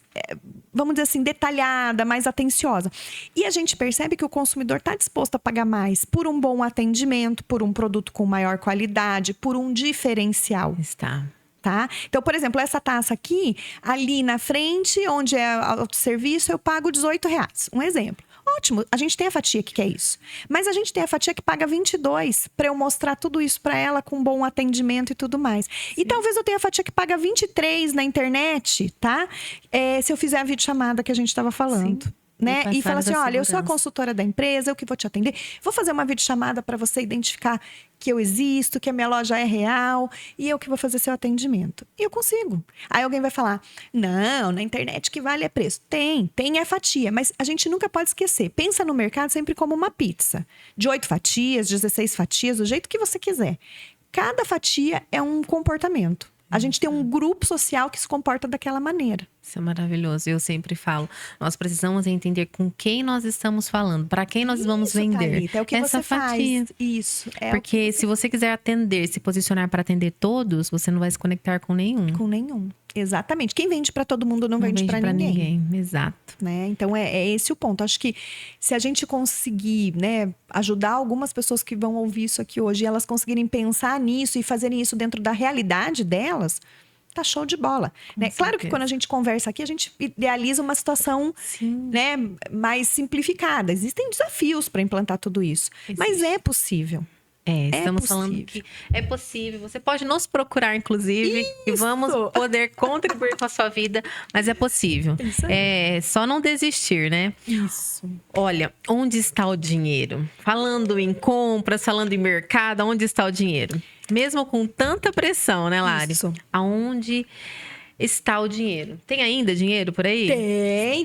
vamos dizer assim, detalhada, mais atenciosa. E a gente percebe que o consumidor está disposto a pagar mais por um bom atendimento, por um produto com maior qualidade, por um diferencial. Está. Tá? Então, por exemplo, essa taça aqui, ali na frente, onde é autosserviço, eu pago R$18. Um exemplo. Ótimo, a gente tem a fatia que quer isso. Mas a gente tem a fatia que paga 22 para eu mostrar tudo isso para ela com bom atendimento e tudo mais. E talvez eu tenha a fatia que paga 23 na internet, tá? Se eu fizer a videochamada que a gente estava falando. Sim. Né? E fala assim, olha, eu sou a segurança. consultora da empresa, eu que vou te atender. Vou fazer uma videochamada para você identificar que eu existo, que a minha loja é real e eu que vou fazer seu atendimento. E eu consigo. Aí alguém vai falar, não, na internet que vale é preço. Tem é fatia, mas a gente nunca pode esquecer. Pensa no mercado sempre como uma pizza. De 8 fatias, 16 fatias, do jeito que você quiser. Cada fatia é um comportamento. A gente tem um grupo social que se comporta daquela maneira. Isso é maravilhoso. Eu sempre falo, nós precisamos entender com quem nós estamos falando, para quem nós vamos vender. Thalita, é o que essa você fatia. faz. Isso. Porque se você quiser atender, se posicionar para atender todos, você não vai se conectar com nenhum. Com nenhum. Exatamente. Quem vende para todo mundo não vende para ninguém. Exato. Né? Então, é esse o ponto. Acho que se a gente conseguir, né, ajudar algumas pessoas que vão ouvir isso aqui hoje, e elas conseguirem pensar nisso e fazerem isso dentro da realidade delas, tá show de bola. Né? Claro que quando a gente conversa aqui, a gente idealiza uma situação, né, mais simplificada. Existem desafios para implantar tudo isso. Mas é possível. Estamos falando que é possível. Você pode nos procurar, inclusive, e vamos poder contribuir com a sua vida, mas é possível. É só não desistir, né? Isso. Olha, onde está o dinheiro? Falando em compras, falando em mercado, onde está o dinheiro? Mesmo com tanta pressão, né, Lari? Isso. Aonde está o dinheiro? Tem ainda dinheiro por aí?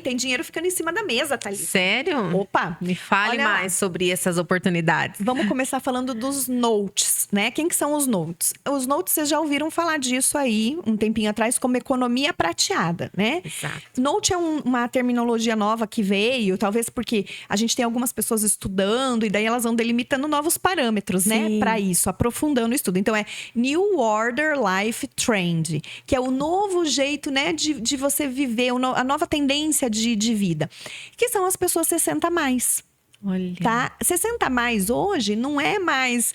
Tem dinheiro ficando em cima da mesa, Thalita. Sério? Opa! Me fale mais sobre essas oportunidades. Vamos começar falando dos notes, né? Quem que são os notes? Os notes, vocês já ouviram falar disso aí um tempinho atrás como economia prateada, né? Exato. Note é uma terminologia nova que veio, talvez porque a gente tem algumas pessoas estudando e daí elas vão delimitando novos parâmetros, né? Para isso, aprofundando o estudo. Então, é New Order Life Trend, que é o novo jeito, né, de você viver, a nova tendência de vida, que são as pessoas 60 a mais. Olha. Tá? 60 a mais hoje não é mais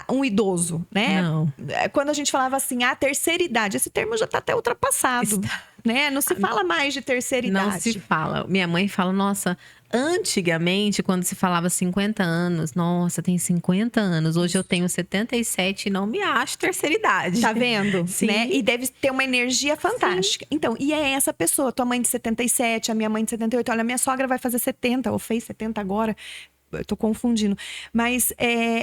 um idoso, né? Não. Quando a gente falava assim, terceira idade, esse termo já está até ultrapassado. Né? Não se fala mais de terceira idade. Não se fala. Minha mãe fala, nossa, antigamente, quando se falava 50 anos, nossa, tem 50 anos. Hoje eu tenho 77 e não me acho terceira idade. Tá vendo? Sim. Né? E deve ter uma energia fantástica. Sim. Então, e é essa pessoa, tua mãe de 77, a minha mãe de 78. Olha, a minha sogra vai fazer 70, ou fez 70 agora. Eu tô confundindo. Mas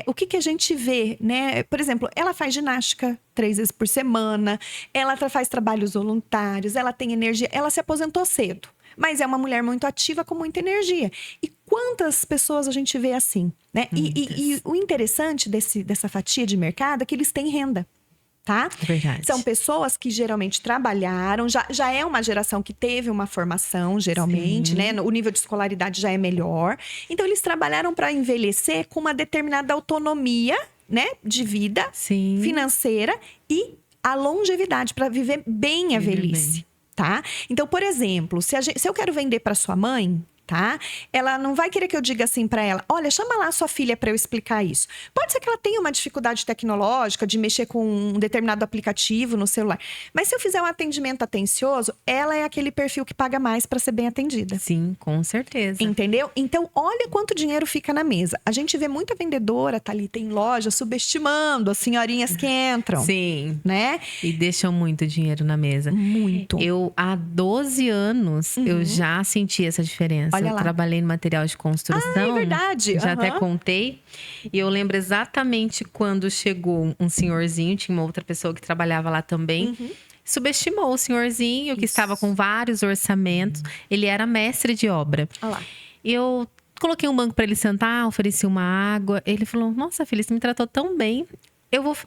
o que a gente vê, né? Por exemplo, ela faz ginástica 3 vezes por semana, ela faz trabalhos voluntários, ela tem energia, ela se aposentou cedo. Mas é uma mulher muito ativa com muita energia. E quantas pessoas a gente vê assim, né? E o interessante dessa fatia de mercado é que eles têm renda. Tá? Verdade. São pessoas que geralmente trabalharam, já é uma geração que teve uma formação, geralmente, né? O nível de escolaridade já é melhor. Então, eles trabalharam para envelhecer com uma determinada autonomia, né? De vida financeira e a longevidade, para viver bem a velhice, tá? Então, por exemplo, se eu quero vender para sua mãe, tá? Ela não vai querer que eu diga assim para ela, olha, chama lá a sua filha para eu explicar isso. Pode ser que ela tenha uma dificuldade tecnológica de mexer com um determinado aplicativo no celular. Mas se eu fizer um atendimento atencioso, ela é aquele perfil que paga mais para ser bem atendida. Sim, com certeza. Entendeu? Então, olha quanto dinheiro fica na mesa. A gente vê muita vendedora, Thalita, em loja, subestimando as senhorinhas que entram. Sim. Né? E deixam muito dinheiro na mesa. Muito. Eu, há 12 anos, eu já senti essa diferença. Olha eu lá. trabalhei no material de construção. É verdade. Já até contei. E eu lembro exatamente quando chegou um senhorzinho, tinha uma outra pessoa que trabalhava lá também. Subestimou o senhorzinho, que estava com vários orçamentos. Ele era mestre de obra. Olha lá. Eu coloquei um banco para ele sentar, ofereci uma água. Ele falou, nossa, filha, você me tratou tão bem.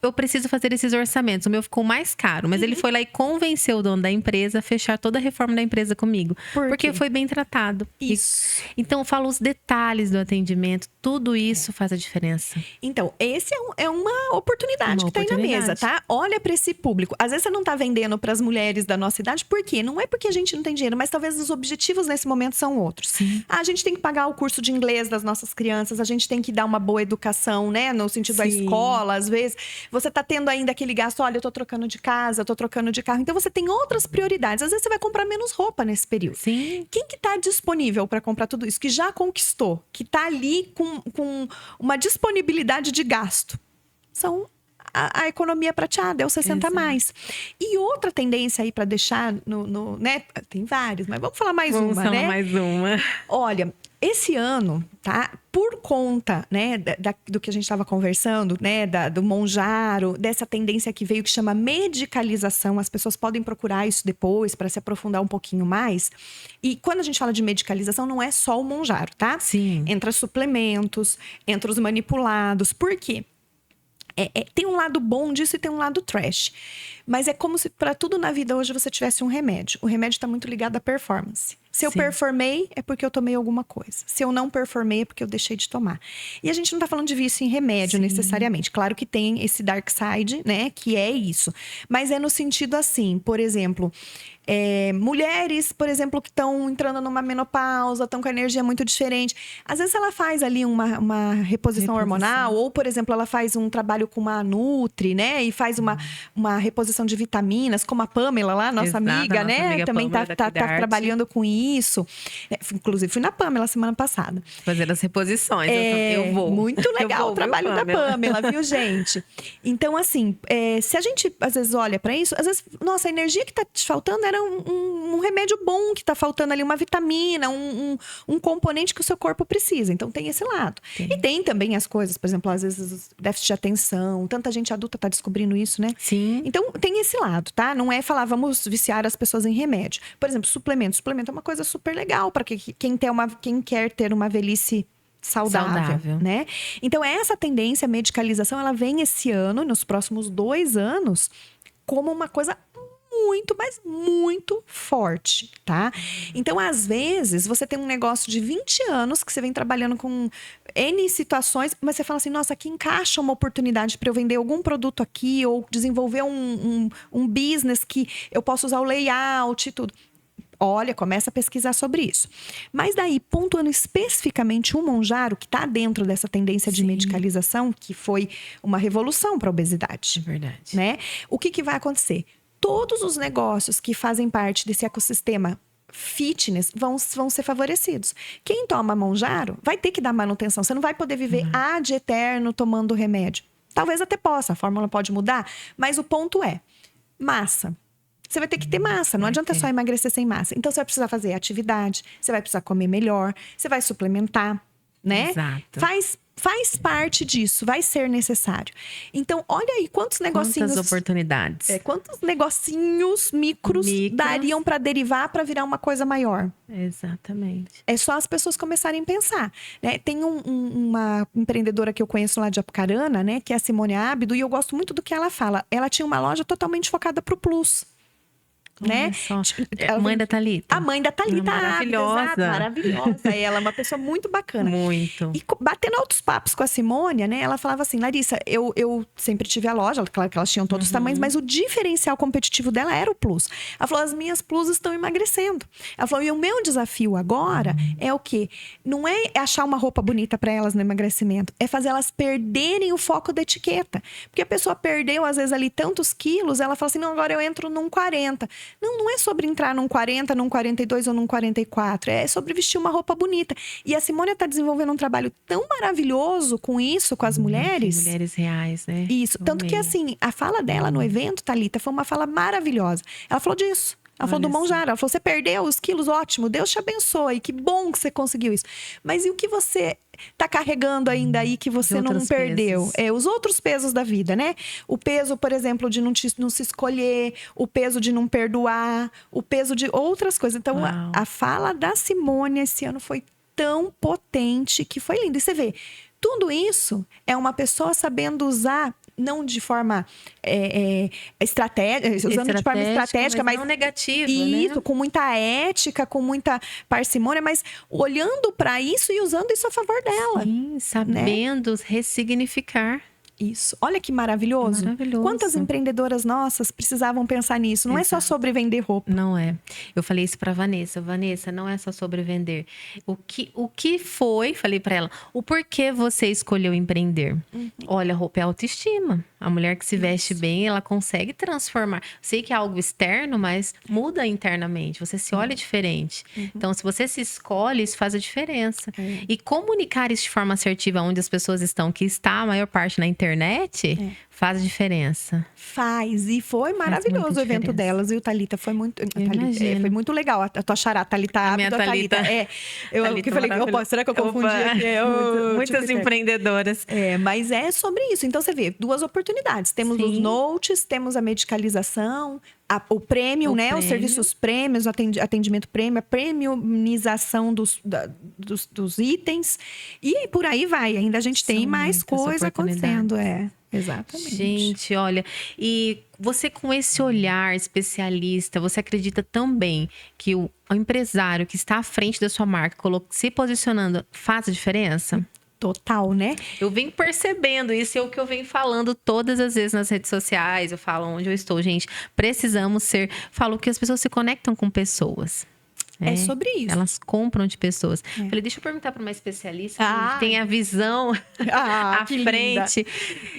Eu preciso fazer esses orçamentos. O meu ficou mais caro. Mas ele foi lá e convenceu o dono da empresa a fechar toda a reforma da empresa comigo. Porque foi bem tratado. Isso. Então, eu falo os detalhes do atendimento. Tudo isso faz a diferença. Então, esse é uma oportunidade que tá aí na mesa, tá? Olha para esse público. Às vezes você não tá vendendo para as mulheres da nossa idade. Por quê? Não é porque a gente não tem dinheiro, mas talvez os objetivos nesse momento são outros. A gente tem que pagar o curso de inglês das nossas crianças. A gente tem que dar uma boa educação, né? No sentido da escola, às vezes. Você tá tendo ainda aquele gasto, olha, eu tô trocando de casa, eu tô trocando de carro. Então, você tem outras prioridades. Às vezes, você vai comprar menos roupa nesse período. Sim. Quem que tá disponível para comprar tudo isso? Que já conquistou, que tá ali com uma disponibilidade de gasto. São a economia prateada, é o 60 a mais. E outra tendência aí para deixar né? Tem vários, mas vamos falar mais uma, né? mais uma. Olha, esse ano, tá? Por conta, né, do que a gente estava conversando, né, do Monjaro, dessa tendência que veio que chama medicalização, as pessoas podem procurar isso depois para se aprofundar um pouquinho mais. E quando a gente fala de medicalização, não é só o Monjaro, tá? Sim. Entra suplementos, entra os manipulados. Por quê? Tem um lado bom disso e tem um lado trash. Mas é como se para tudo na vida hoje você tivesse um remédio. O remédio está muito ligado à performance. Se eu performei, é porque eu tomei alguma coisa. Se eu não performei, é porque eu deixei de tomar. E a gente não tá falando de vício em remédio, necessariamente. Claro que tem esse dark side, né? Que é isso. Mas é no sentido assim, por exemplo... mulheres, por exemplo, que estão entrando numa menopausa, estão com a energia muito diferente. Às vezes ela faz ali uma reposição hormonal, ou, por exemplo, ela faz um trabalho com uma Nutri, né? E faz uma reposição de vitaminas, como a Pamela lá, nossa amiga, né? Amiga também Pamela tá trabalhando com isso. Inclusive, fui na Pamela semana passada. Fazer as reposições, eu vou. Muito legal o trabalho da Pamela, viu, gente? Então, assim, se a gente, às vezes, olha para isso, às vezes, nossa, a energia que tá te faltando era um remédio bom, que tá faltando ali uma vitamina, um componente que o seu corpo precisa. Então, tem esse lado. Sim. E tem também as coisas, por exemplo, às vezes, déficit de atenção. Tanta gente adulta tá descobrindo isso, né? Sim. Então, tem esse lado, tá? Não é falar, vamos viciar as pessoas em remédio. Por exemplo, suplemento. Suplemento é uma coisa super legal para quem quer ter uma velhice saudável, né? Então, essa tendência à medicalização, ela vem esse ano, nos próximos 2 anos, como uma coisa muito, mas muito forte, tá? Então, às vezes, você tem um negócio de 20 anos que você vem trabalhando com N situações, mas você fala assim, nossa, aqui encaixa uma oportunidade para eu vender algum produto aqui ou desenvolver um business que eu possa usar o layout e tudo. Olha, começa a pesquisar sobre isso. Mas daí, pontuando especificamente o Monjaro, que está dentro dessa tendência de medicalização, que foi uma revolução para a obesidade. É verdade. Né? O que vai acontecer? Todos os negócios que fazem parte desse ecossistema fitness vão ser favorecidos. Quem toma Monjaro vai ter que dar manutenção. Você não vai poder viver ad eterno tomando remédio. Talvez até possa, a fórmula pode mudar, mas o ponto é massa. Você vai ter que ter massa, não adianta só emagrecer sem massa. Então, você vai precisar fazer atividade, você vai precisar comer melhor, você vai suplementar, né? Exato. Faz parte disso, vai ser necessário. Então, olha aí quantos negocinhos... Quantas oportunidades. Quantos negocinhos micros dariam para derivar para virar uma coisa maior. Exatamente. É só as pessoas começarem a pensar, né? Tem uma empreendedora que eu conheço lá de Apucarana, né? Que é a Simone Ábido, e eu gosto muito do que ela fala. Ela tinha uma loja totalmente focada pro plus. Né? A mãe da Thalita. A mãe da Thalita. Maravilhosa. Maravilhosa. Ela é uma pessoa muito bacana. Muito. E batendo altos papos com a Simone, né? Ela falava assim, Larissa, eu sempre tive a loja, claro que elas tinham todos os tamanhos, mas o diferencial competitivo dela era o plus. Ela falou, as minhas plus estão emagrecendo. Ela falou, e o meu desafio agora é o quê? Não é achar uma roupa bonita para elas no emagrecimento, é fazer elas perderem o foco da etiqueta. Porque a pessoa perdeu, às vezes, ali tantos quilos, ela fala assim, não, agora eu entro num 40. Não é sobre entrar num 40, num 42 ou num 44. É sobre vestir uma roupa bonita. E a Simone está desenvolvendo um trabalho tão maravilhoso com isso, com as mulheres. Mulheres reais, né? Isso. Tanto que, assim, a fala dela no evento, Thalita, foi uma fala maravilhosa. Ela falou disso. Ela falou do Monjaro. Ela falou, você perdeu os quilos, ótimo. Deus te abençoe. Que bom que você conseguiu isso. Mas e o que você tá carregando ainda aí que você não perdeu? Os outros pesos da vida, né? O peso, por exemplo, de não se escolher. O peso de não perdoar. O peso de outras coisas. Então, a fala da Simone esse ano foi tão potente que foi lindo. E você vê, tudo isso é uma pessoa sabendo usar... Não de forma estratégica, usando de forma estratégica, mas não negativa, isso, né? com muita ética, com muita parcimônia, mas olhando para isso e usando isso a favor dela. Sim, sabendo ressignificar. Isso. Olha que maravilhoso. Maravilhoso. Quantas empreendedoras nossas precisavam pensar nisso? Não é só sobre vender roupa. Não é. Eu falei isso pra Vanessa. Vanessa, não é só sobre vender. O que foi, falei pra ela, o porquê você escolheu empreender? Olha, roupa é autoestima. A mulher que se veste bem, ela consegue transformar. Sei que é algo externo, mas muda internamente. Você se olha diferente. Então, se você se escolhe, isso faz a diferença. E comunicar isso de forma assertiva onde as pessoas estão, que está a maior parte na internet, faz a diferença. Faz. E foi maravilhoso o evento delas, viu, Thalita? Foi muito, foi muito legal. A tua xará, Thalita Abdo, a Thalita. Eu Thalita, falei, será que eu confundi aqui? Muitas empreendedoras. Mas é sobre isso. Então, você vê, duas oportunidades. Temos os notes, temos a medicalização, o prêmio, né? Os serviços prêmios, atendimento prêmio, a premiumização dos itens. E por aí vai. Ainda a gente tem mais coisa acontecendo. Exatamente. Gente, olha, e você com esse olhar especialista, você acredita também que o empresário que está à frente da sua marca, se posicionando, faz a diferença? Total, né? Eu venho percebendo isso, é o que eu venho falando todas as vezes nas redes sociais, eu falo onde eu estou, gente, precisamos falo que as pessoas se conectam com pessoas. É sobre isso. Elas compram de pessoas. Falei, deixa eu perguntar para uma especialista que tem a visão à frente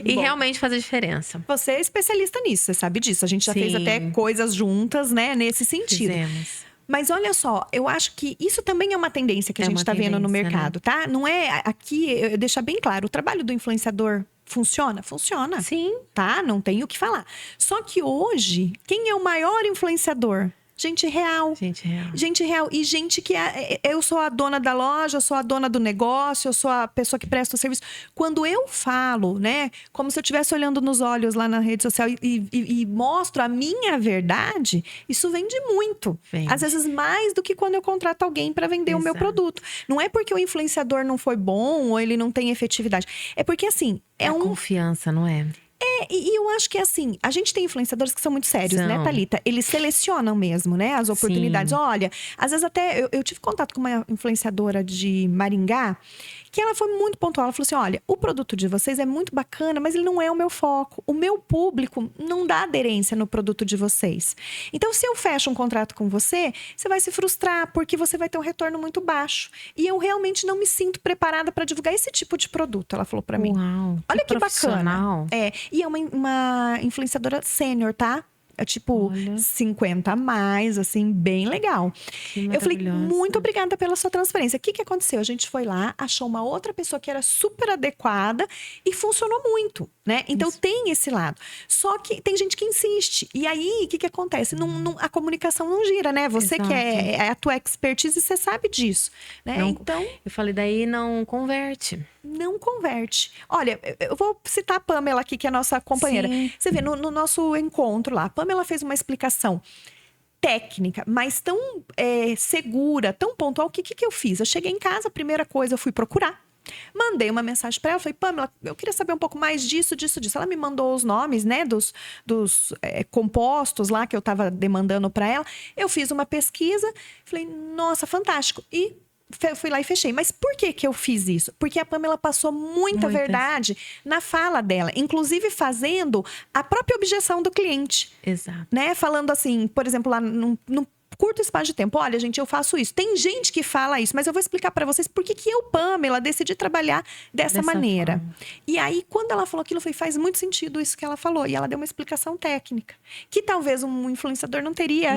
e realmente faz a diferença. Você é especialista nisso, você sabe disso. A gente já fez até coisas juntas, né, nesse sentido. Fizemos. Mas olha só, eu acho que isso também é uma tendência que a gente está vendo no mercado, tá? Não é aqui, deixar bem claro, o trabalho do influenciador funciona? Funciona. Sim. Tá? Não tem o que falar. Só que hoje, quem é o maior influenciador? Gente real. Gente real. E gente que eu sou a dona da loja, eu sou a dona do negócio, eu sou a pessoa que presta o serviço. Quando eu falo, né, como se eu estivesse olhando nos olhos lá na rede social e mostro a minha verdade, isso vende muito. Às vezes mais do que quando eu contrato alguém para vender o meu produto. Não é porque o influenciador não foi bom ou ele não tem efetividade. É porque, assim, confiança, não é? E eu acho que assim, a gente tem influenciadores que são muito sérios, né, Thalita? Eles selecionam mesmo, né, as oportunidades. Olha, às vezes até eu tive contato com uma influenciadora de Maringá, que ela foi muito pontual. Ela falou assim, olha, o produto de vocês é muito bacana, mas ele não é o meu foco. O meu público não dá aderência no produto de vocês. Então, se eu fecho um contrato com você, você vai se frustrar, porque você vai ter um retorno muito baixo. E eu realmente não me sinto preparada para divulgar esse tipo de produto, ela falou para mim. Uau, olha que bacana. E é uma influenciadora sênior, tá? É tipo 50 a mais, assim, bem legal. Eu falei, muito obrigada pela sua transferência. O que aconteceu? A gente foi lá, achou uma outra pessoa que era super adequada e funcionou muito, né? Então tem esse lado. Só que tem gente que insiste. E aí, o que acontece? A comunicação não gira, né? Você que é a tua expertise, você sabe disso, né? Então, eu falei, daí não converte. Não converte. Olha, eu vou citar a Pamela aqui, que é a nossa companheira. Você vê, no nosso encontro lá, a Pamela fez uma explicação técnica, mas tão segura, tão pontual. O que eu fiz? Eu cheguei em casa, a primeira coisa, eu fui procurar. Mandei uma mensagem para ela, falei, Pamela, eu queria saber um pouco mais disso. Ela me mandou os nomes, né, dos compostos lá que eu estava demandando para ela. Eu fiz uma pesquisa, falei, nossa, fantástico. E fui lá e fechei. Mas por que eu fiz isso? Porque a Pamela passou muita verdade na fala dela. Inclusive fazendo a própria objeção do cliente. Exato. Né? Falando assim, por exemplo, lá no curto espaço de tempo. Olha, gente, eu faço isso. Tem gente que fala isso, mas eu vou explicar para vocês por que eu, Pamela, decidi trabalhar dessa maneira. Forma. E aí, quando ela falou aquilo, faz muito sentido isso que ela falou. E ela deu uma explicação técnica. Que talvez um influenciador não teria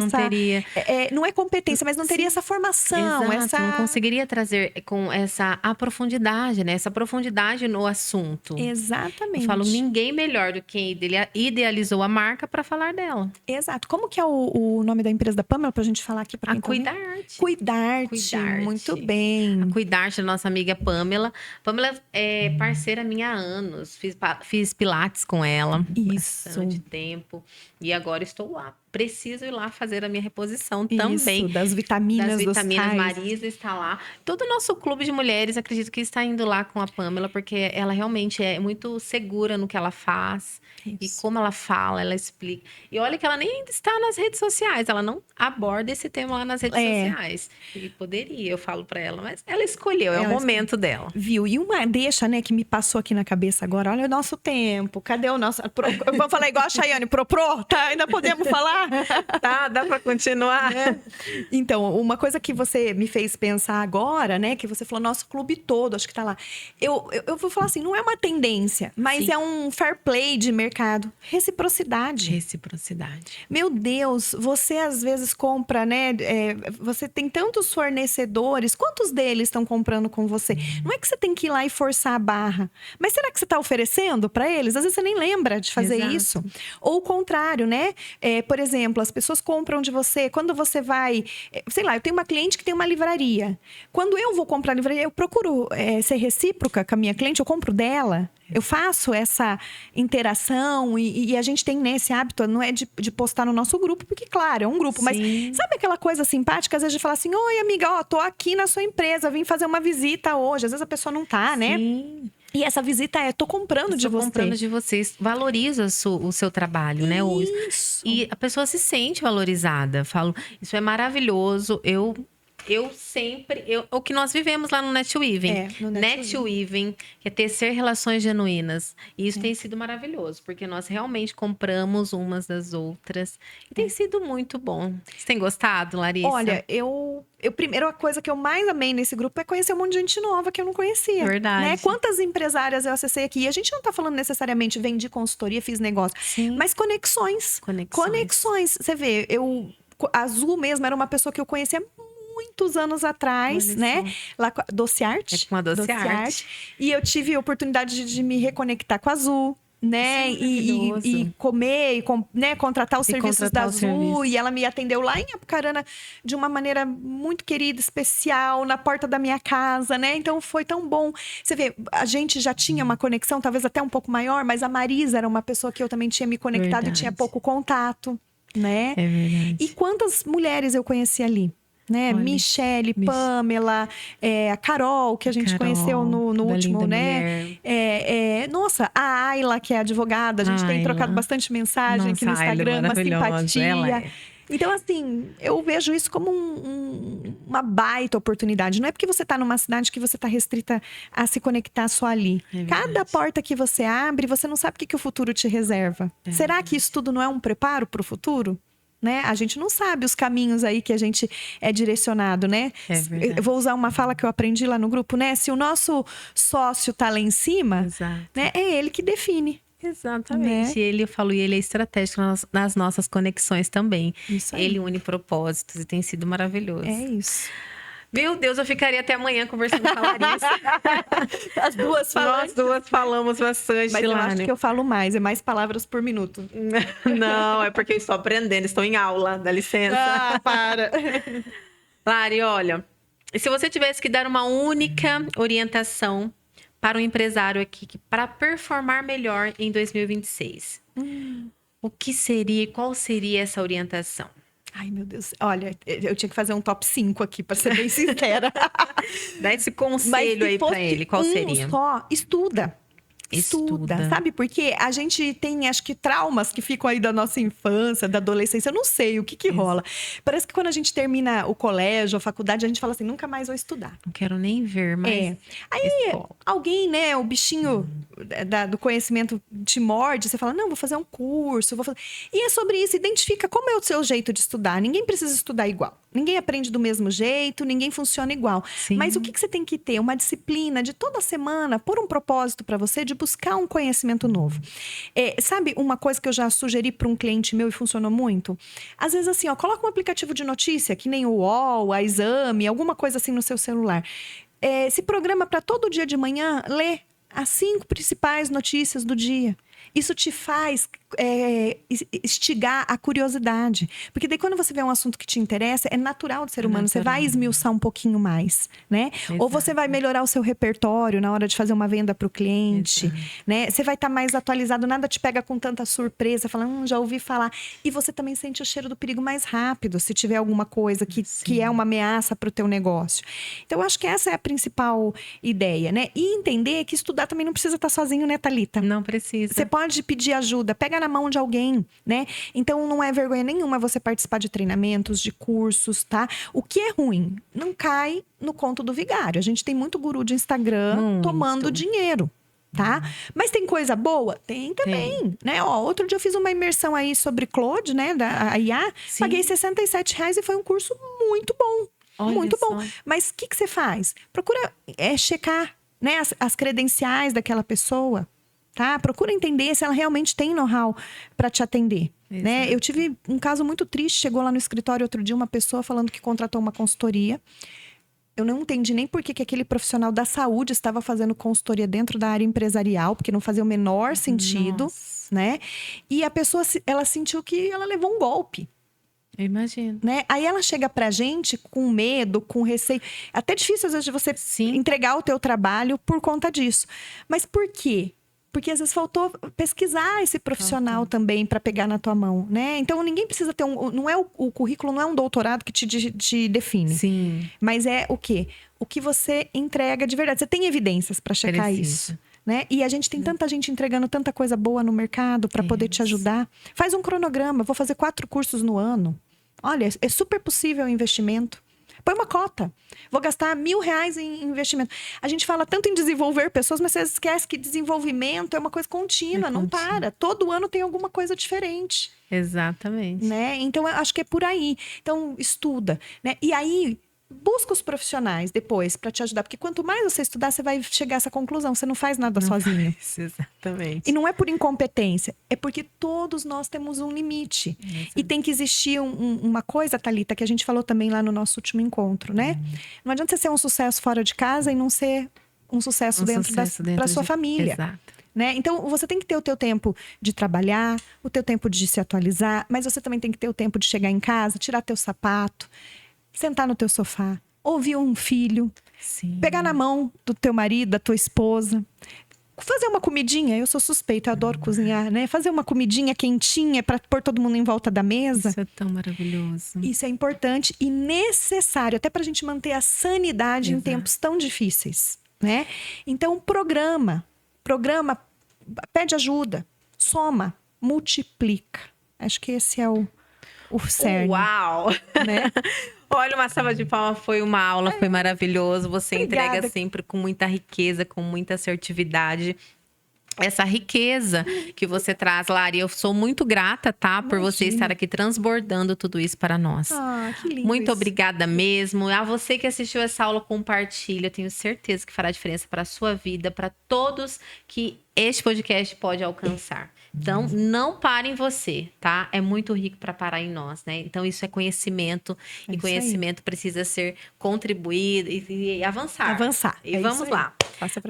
não é competência, mas não teria essa formação. Exato, não conseguiria trazer com essa profundidade, né? Essa profundidade no assunto. Exatamente. Eu falo, ninguém melhor do que idealizou a marca para falar dela. Exato. Como que é o nome da empresa da Pamela, pra gente falar aqui para quem tá ouvindo? Cuidarte. Muito bem. A Cuidarte, da nossa amiga Pamela. Pamela é parceira minha há anos. Fiz pilates com ela. Bastante tempo. E agora estou lá. Preciso ir lá fazer a minha reposição também. Das vitaminas, Marisa está lá. Todo o nosso clube de mulheres, acredito que está indo lá com a Pamela, porque ela realmente é muito segura no que ela faz. E como ela fala, ela explica. E olha que ela nem ainda está nas redes sociais. Ela não aborda esse tema lá nas redes sociais. E poderia, eu falo para ela. Mas ela escolheu, é o momento dela. Viu? E uma deixa, né, que me passou aqui na cabeça agora. Olha o nosso tempo. Cadê o nosso... Eu vou falar igual a Chayane. Tá? Ainda podemos falar? Tá, dá pra continuar? Então, uma coisa que você me fez pensar agora, né? Que você falou, nosso clube todo, acho que tá lá. Eu vou falar assim, não é uma tendência, mas Sim. é um fair play de mercado. Reciprocidade. Reciprocidade. Meu Deus, você às vezes compra, né? Você tem tantos fornecedores, quantos deles estão comprando com você? Não é que você tem que ir lá e forçar a barra, mas será que você está oferecendo para eles? Às vezes você nem lembra de fazer Exato. isso. Ou o contrário, né? Por exemplo, as pessoas compram de você, quando você vai, sei lá, eu tenho uma cliente que tem uma livraria. Quando eu vou comprar livraria, eu procuro ser recíproca com a minha cliente, eu compro dela. Eu faço essa interação e a gente tem, né, esse hábito, não é de postar no nosso grupo, porque, claro, é um grupo. Sim. Mas sabe aquela coisa simpática? Às vezes de falar assim, oi, amiga, ó, tô aqui na sua empresa, vim fazer uma visita hoje. Às vezes a pessoa não tá, né? Sim. E essa visita tô comprando de você. Tô comprando de vocês. Valoriza o seu trabalho, né? Isso. E a pessoa se sente valorizada. Falo, isso é maravilhoso. O que nós vivemos lá no NetWeaving. No NetWeaving, que é tecer relações genuínas. E isso tem sido maravilhoso, porque nós realmente compramos umas das outras. E tem sido muito bom. Você tem gostado, Larissa? Olha, primeiro, a coisa que eu mais amei nesse grupo é conhecer um monte de gente nova que eu não conhecia. Verdade. Né? Quantas empresárias eu acessei aqui? E a gente não tá falando necessariamente vendi consultoria, fiz negócio. Sim. Mas conexões. Você vê, a Azul mesmo era uma pessoa que eu conhecia muitos anos atrás, né? Lá com a Dociarte. Com a Dociarte. E eu tive a oportunidade de me reconectar com a Azul. Né? E comer, né? Contratar os serviços da Azul. E ela me atendeu lá em Apucarana de uma maneira muito querida, especial, na porta da minha casa, né? Então foi tão bom. Você vê, a gente já tinha uma conexão, talvez até um pouco maior, mas a Marisa era uma pessoa que eu também tinha me conectado e tinha pouco contato, né? É verdade. E quantas mulheres eu conheci ali? Né? Michele, Pamela, a Carol, que a gente conheceu no último, né? Nossa, a Ayla, que é advogada, a gente tem trocado bastante mensagem aqui no Instagram, uma simpatia. Então, assim, eu vejo isso como uma baita oportunidade. Não é porque você está numa cidade que você está restrita a se conectar só ali. Cada porta que você abre, você não sabe o que o futuro te reserva. Será que isso tudo não é um preparo para o futuro? Né? A gente não sabe os caminhos aí que a gente é direcionado, né? Eu vou usar uma fala que eu aprendi lá no grupo, né? Se o nosso sócio tá lá em cima, né? É ele que define. Exatamente. Né? Ele é estratégico nas nossas conexões também. Isso aí. Ele une propósitos e tem sido maravilhoso. É isso. Meu Deus, eu ficaria até amanhã conversando com a Larissa. As duas falamos. Nós duas falamos bastante. Mas eu acho que eu falo mais, é mais palavras por minuto. Não, é porque eu estou aprendendo, estou em aula, dá licença. Ah, para. Lari, olha, se você tivesse que dar uma única orientação para um empresário aqui para performar melhor em 2026, o que seria, qual seria essa orientação? Ai, meu Deus. Olha, eu tinha que fazer um top 5 aqui, para ser bem sincera. Dá esse conselho aí para ele, qual seria? Só, estuda. Sabe? Porque a gente tem, acho que, traumas que ficam aí da nossa infância, da adolescência. Eu não sei o que rola. Parece que quando a gente termina o colégio, a faculdade, a gente fala assim, nunca mais vou estudar. Não quero nem ver, mas... Aí, alguém, né, o bichinho do conhecimento te morde, você fala, não, vou fazer um curso, vou fazer... E é sobre isso, identifica como é o seu jeito de estudar. Ninguém precisa estudar igual. Ninguém aprende do mesmo jeito, ninguém funciona igual. Sim. Mas o que você tem que ter? Uma disciplina de toda semana, por um propósito para você, de buscar um conhecimento novo. Sabe uma coisa que eu já sugeri para um cliente meu e funcionou muito? Às vezes assim, coloca um aplicativo de notícia, que nem o UOL, a Exame, alguma coisa assim no seu celular. Se programa para todo dia de manhã ler as 5 principais notícias do dia. Isso te faz instigar a curiosidade. Porque daí quando você vê um assunto que te interessa, é natural do ser humano. Você vai esmiuçar um pouquinho mais, né? Exato. Ou você vai melhorar o seu repertório na hora de fazer uma venda para o cliente, né? Você vai estar mais atualizado, nada te pega com tanta surpresa, falando, já ouvi falar. E você também sente o cheiro do perigo mais rápido, se tiver alguma coisa que é uma ameaça para o teu negócio. Então, eu acho que essa é a principal ideia, né? E entender que estudar também não precisa estar sozinho, né, Thalita? Não precisa. Você pode pedir ajuda, pega na mão de alguém, né? Então, não é vergonha nenhuma você participar de treinamentos, de cursos, tá? O que é ruim? Não cai no conto do vigário. A gente tem muito guru de Instagram tomando dinheiro. Tá? Mas tem coisa boa? Tem também, né? Ó, outro dia eu fiz uma imersão aí sobre Claude, né? Da IA. Sim. Paguei R$67 e foi um curso muito bom. Olha muito bom. só. Mas o que você faz? Procura checar, né, as credenciais daquela pessoa, tá? Procura entender se ela realmente tem know-how para te atender. Né? Eu tive um caso muito triste. Chegou lá no escritório outro dia uma pessoa falando que contratou uma consultoria. Eu não entendi nem por que aquele profissional da saúde estava fazendo consultoria dentro da área empresarial, porque não fazia o menor sentido, né? E a pessoa, ela sentiu que ela levou um golpe. Eu imagino. Né? Aí ela chega pra gente com medo, com receio. Até difícil, às vezes, de você entregar o teu trabalho por conta disso. Mas por quê? Porque às vezes faltou pesquisar esse profissional também para pegar na tua mão, né? Então ninguém precisa ter não é o currículo não é um doutorado que te define. Sim. Mas é o quê? O que você entrega de verdade. Você tem evidências para checar isso, né? E a gente tem tanta gente entregando tanta coisa boa no mercado para poder te ajudar. Faz um cronograma. Vou fazer 4 cursos no ano. Olha, é super possível o investimento. Põe uma cota. Vou gastar R$1.000 em investimento. A gente fala tanto em desenvolver pessoas, mas você esquece que desenvolvimento é uma coisa contínua, não para. Todo ano tem alguma coisa diferente. Exatamente. Né? Então, eu acho que é por aí. Então, estuda. Né? E aí, busca os profissionais depois para te ajudar. Porque quanto mais você estudar, você vai chegar a essa conclusão. Você não faz nada sozinho. Exatamente. E não é por incompetência. É porque todos nós temos um limite. E tem que existir uma coisa, Thalita, que a gente falou também lá no nosso último encontro, né? Não adianta você ser um sucesso fora de casa e não ser um sucesso dentro para sua família. Exato. Né? Então, você tem que ter o teu tempo de trabalhar, o teu tempo de se atualizar, mas você também tem que ter o tempo de chegar em casa, tirar teu sapato, sentar no teu sofá, ouvir um filho, pegar na mão do teu marido, da tua esposa, fazer uma comidinha. Eu sou suspeita, eu adoro cozinhar, né? Fazer uma comidinha quentinha para pôr todo mundo em volta da mesa. Isso é tão maravilhoso. Isso é importante e necessário, até para a gente manter a sanidade em tempos tão difíceis, né? Então, programa, pede ajuda, soma, multiplica. Acho que esse é o cerne. Uau! Né? Olha, uma salva de palmas, foi uma aula, foi maravilhoso. Você Obrigada. entrega sempre com muita riqueza, com muita assertividade. Essa riqueza que você traz, Lari, eu sou muito grata, tá? Por você estar aqui transbordando tudo isso para nós. Que lindo. Muito isso. obrigada mesmo. A você que assistiu essa aula, compartilha. Eu tenho certeza que fará diferença para a sua vida, para todos que este podcast pode alcançar. Então, não pare em você, tá? É muito rico para parar em nós, né? Então, isso é conhecimento. E conhecimento precisa ser contribuído e avançar. Avançar. E vamos lá.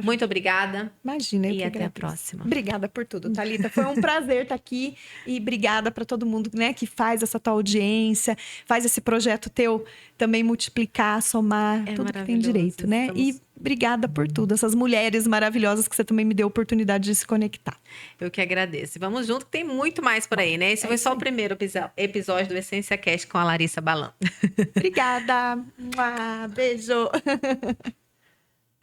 Muito obrigada. Imagina, e até a próxima. Obrigada por tudo, Thalita. Foi um prazer estar aqui e obrigada para todo mundo, né, que faz essa tua audiência, faz esse projeto teu também multiplicar, somar, tudo que tem direito, né? E obrigada por tudo, essas mulheres maravilhosas que você também me deu a oportunidade de se conectar. Eu que agradeço. Vamos junto, que tem muito mais por aí, né? Esse foi só o primeiro episódio do Essência Cast com a Larissa Balan. Obrigada. Beijo.